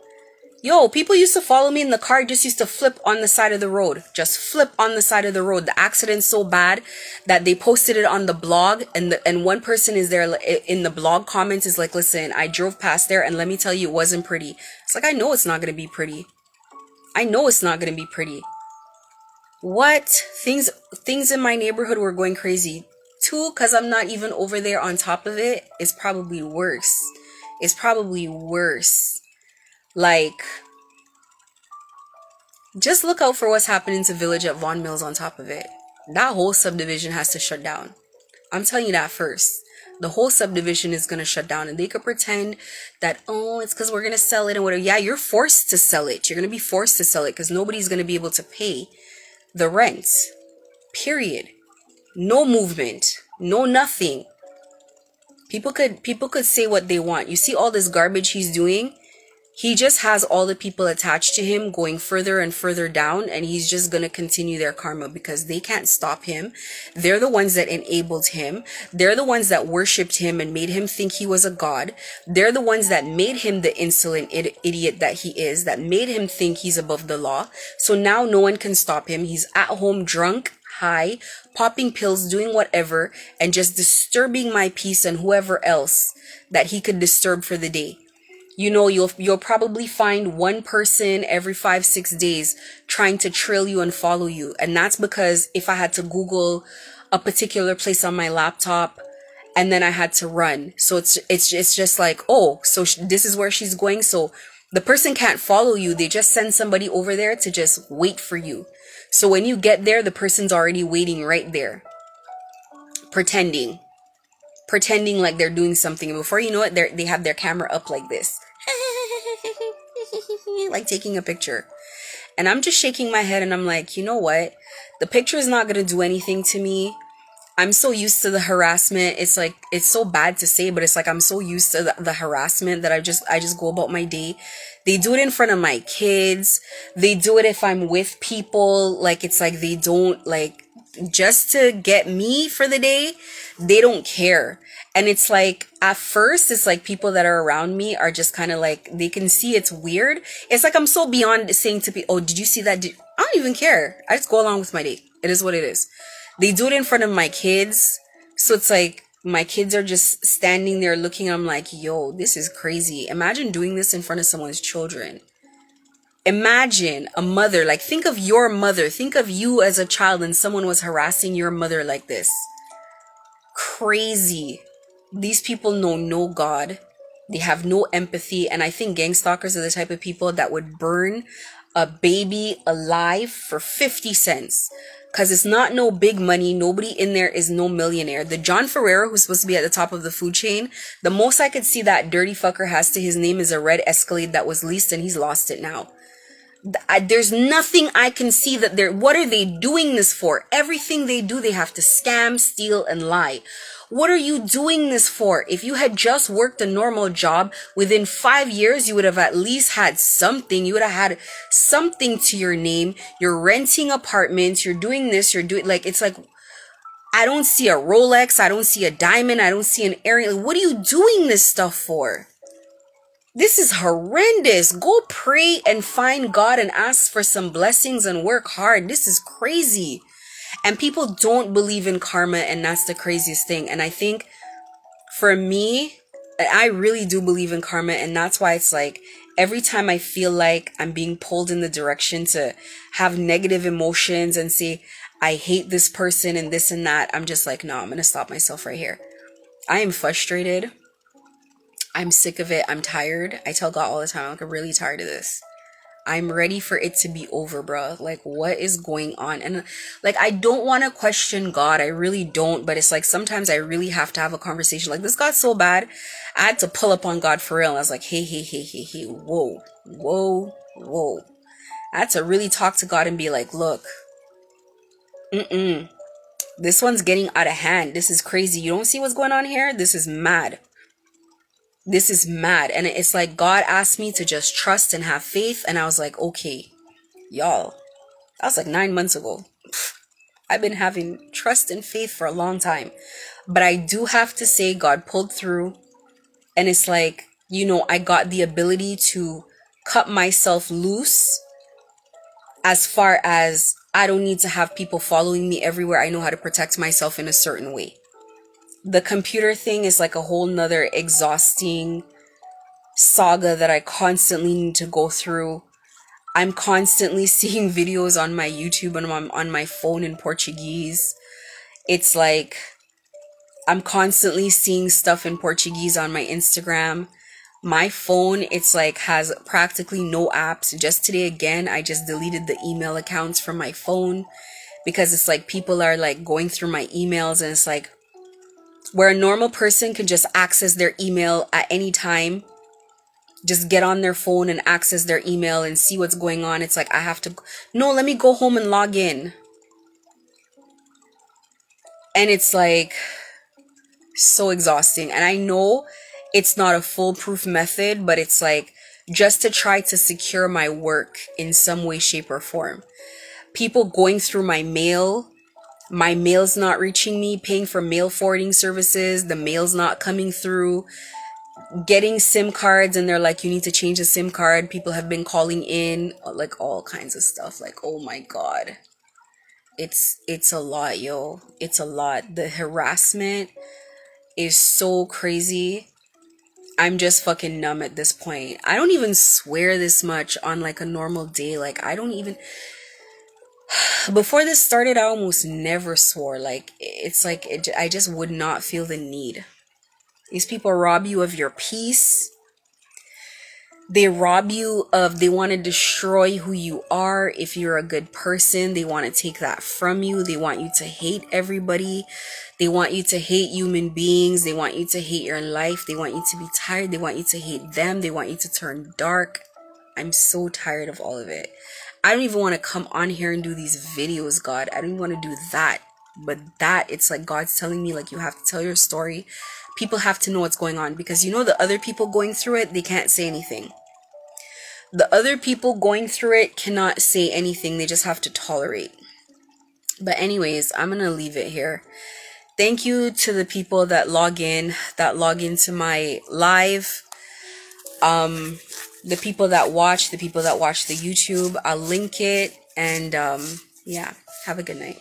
Yo, people used to follow me in the car, just used to flip on the side of the road. Just flip on the side of the road. The accident's so bad that they posted it on the blog, and one person is there in the blog comments is like, listen, I drove past there and let me tell you, it wasn't pretty. It's like, I know it's not going to be pretty. I know it's not going to be pretty. What? Things in my neighborhood were going crazy. Two, because I'm not even over there on top of it, is probably worse. It's probably worse. Like, just look out for what's happening to Village at Vaughan Mills on top of it. That whole subdivision has to shut down. I'm telling you that first. The whole subdivision is going to shut down, and they could pretend that, oh, it's because we're going to sell it and whatever. Yeah, you're forced to sell it. You're going to be forced to sell it because nobody's going to be able to pay the rent. Period. No movement. No nothing. People could say what they want. You see all this garbage he's doing? He just has all the people attached to him going further and further down, and he's just going to continue their karma because they can't stop him. They're the ones that enabled him. They're the ones that worshipped him and made him think he was a god. They're the ones that made him the insolent idiot that he is, that made him think he's above the law. So now no one can stop him. He's at home drunk, high, popping pills, doing whatever, and just disturbing my peace and whoever else that he could disturb for the day. You know, you'll probably find one person every 5-6 days trying to trail you and follow you. And that's because if I had to Google a particular place on my laptop and then I had to run. So it's just like, oh, so this is where she's going. So the person can't follow you. They just send somebody over there to just wait for you. So when you get there, the person's already waiting right there. Pretending like they're doing something. And before you know it, they have their camera up like this. Like taking a picture. And I'm just shaking my head and I'm like, you know what? The picture is not going to do anything to me. I'm so used to the harassment. It's like, it's so bad to say, but it's like I'm so used to the harassment that I just go about my day. They do it in front of my kids. They do it if I'm with people. Like, it's like they don't, like, just to get me for the day, they don't care. And it's like, at first, it's like people that are around me are just kind of like, they can see it's weird. It's like I'm so beyond saying to people, oh, did you see that? I don't even care. I just go along with my day. It is what it is. They do it in front of my kids. So it's like, my kids are just standing there looking. I'm like, yo, this is crazy. Imagine doing this in front of someone's children. Imagine a mother, like think of your mother. Think of you as a child and someone was harassing your mother like this. Crazy. These people know no God. They have no empathy. And I think gang stalkers are the type of people that would burn a baby alive for 50 cents. Because it's not no big money. Nobody in there is no millionaire. The John Ferreira, who's supposed to be at the top of the food chain, the most I could see that dirty fucker has to his name is a red Escalade that was leased and he's lost it now. There's nothing I can see that what are they doing this for? Everything they do, they have to scam, steal, and lie. What are you doing this for? If you had just worked a normal job, within 5 years, you would have at least had something. You would have had something to your name. You're renting apartments. You're doing this. You're doing, like, it's like, I don't see a Rolex. I don't see a diamond. I don't see an earring. What are you doing this stuff for? This is horrendous. Go pray and find God and ask for some blessings and work hard. This is crazy. And people don't believe in karma, and that's the craziest thing. And I think for me, I really do believe in karma, and that's why it's like every time I feel like I'm being pulled in the direction to have negative emotions and say, I hate this person and this and that, I'm just like, no, I'm going to stop myself right here. I am frustrated. I'm sick of it. I'm tired. I tell God all the time, I'm like, I'm really tired of this. I'm ready for it to be over, bro. Like, what is going on? And like, I don't want to question God. I really don't. But it's like, sometimes I really have to have a conversation. Like, this got so bad, I had to pull up on God for real. And I was like, hey, whoa. I had to really talk to God and be like, look, this one's getting out of hand. This is crazy. You don't see what's going on here? This is mad. This is mad. And it's like God asked me to just trust and have faith. And I was like, okay, y'all, that was like 9 months ago. I've been having trust and faith for a long time. But I do have to say God pulled through. And it's like, you know, I got the ability to cut myself loose as far as I don't need to have people following me everywhere. I know how to protect myself in a certain way. The computer thing is like a whole nother exhausting saga that I constantly need to go through. I'm constantly seeing videos on my YouTube and on my phone in Portuguese. It's like I'm constantly seeing stuff in Portuguese on my Instagram. My phone, it's like has practically no apps. Just today again, I just deleted the email accounts from my phone because it's like people are like going through my emails, and it's like where a normal person can just access their email at any time, just get on their phone and access their email and see what's going on. It's like I have to, no, let me go home and log in. And it's like so exhausting. And I know it's not a foolproof method, but it's like just to try to secure my work in some way, shape, or form. People going through my mail's not reaching me, paying for mail forwarding services, the mail's not coming through, getting SIM cards, and they're like, you need to change the SIM card. People have been calling in, like all kinds of stuff. Like, oh my God. It's a lot, yo. It's a lot. The harassment is so crazy. I'm just fucking numb at this point. I don't even swear this much on like a normal day. Like I don't even, before this started, I almost never swore. Like it's like I just would not feel the need. These people rob you of your peace. They rob you of, they want to destroy who you are. If you're a good person, they want to take that from you. They want you to hate everybody. They want you to hate human beings. They want you to hate your life. They want you to be tired. They want you to hate them. They want you to turn dark. I'm so tired of all of it. I don't even want to come on here and do these videos, God. I don't even want to do that. But that, it's like God's telling me, like, you have to tell your story. People have to know what's going on, because you know the other people going through it, they can't say anything. The other people going through it cannot say anything. They just have to tolerate. But anyways, I'm going to leave it here. Thank you to the people that log into my live. The people that watch the YouTube. I'll link it. And yeah, have a good night.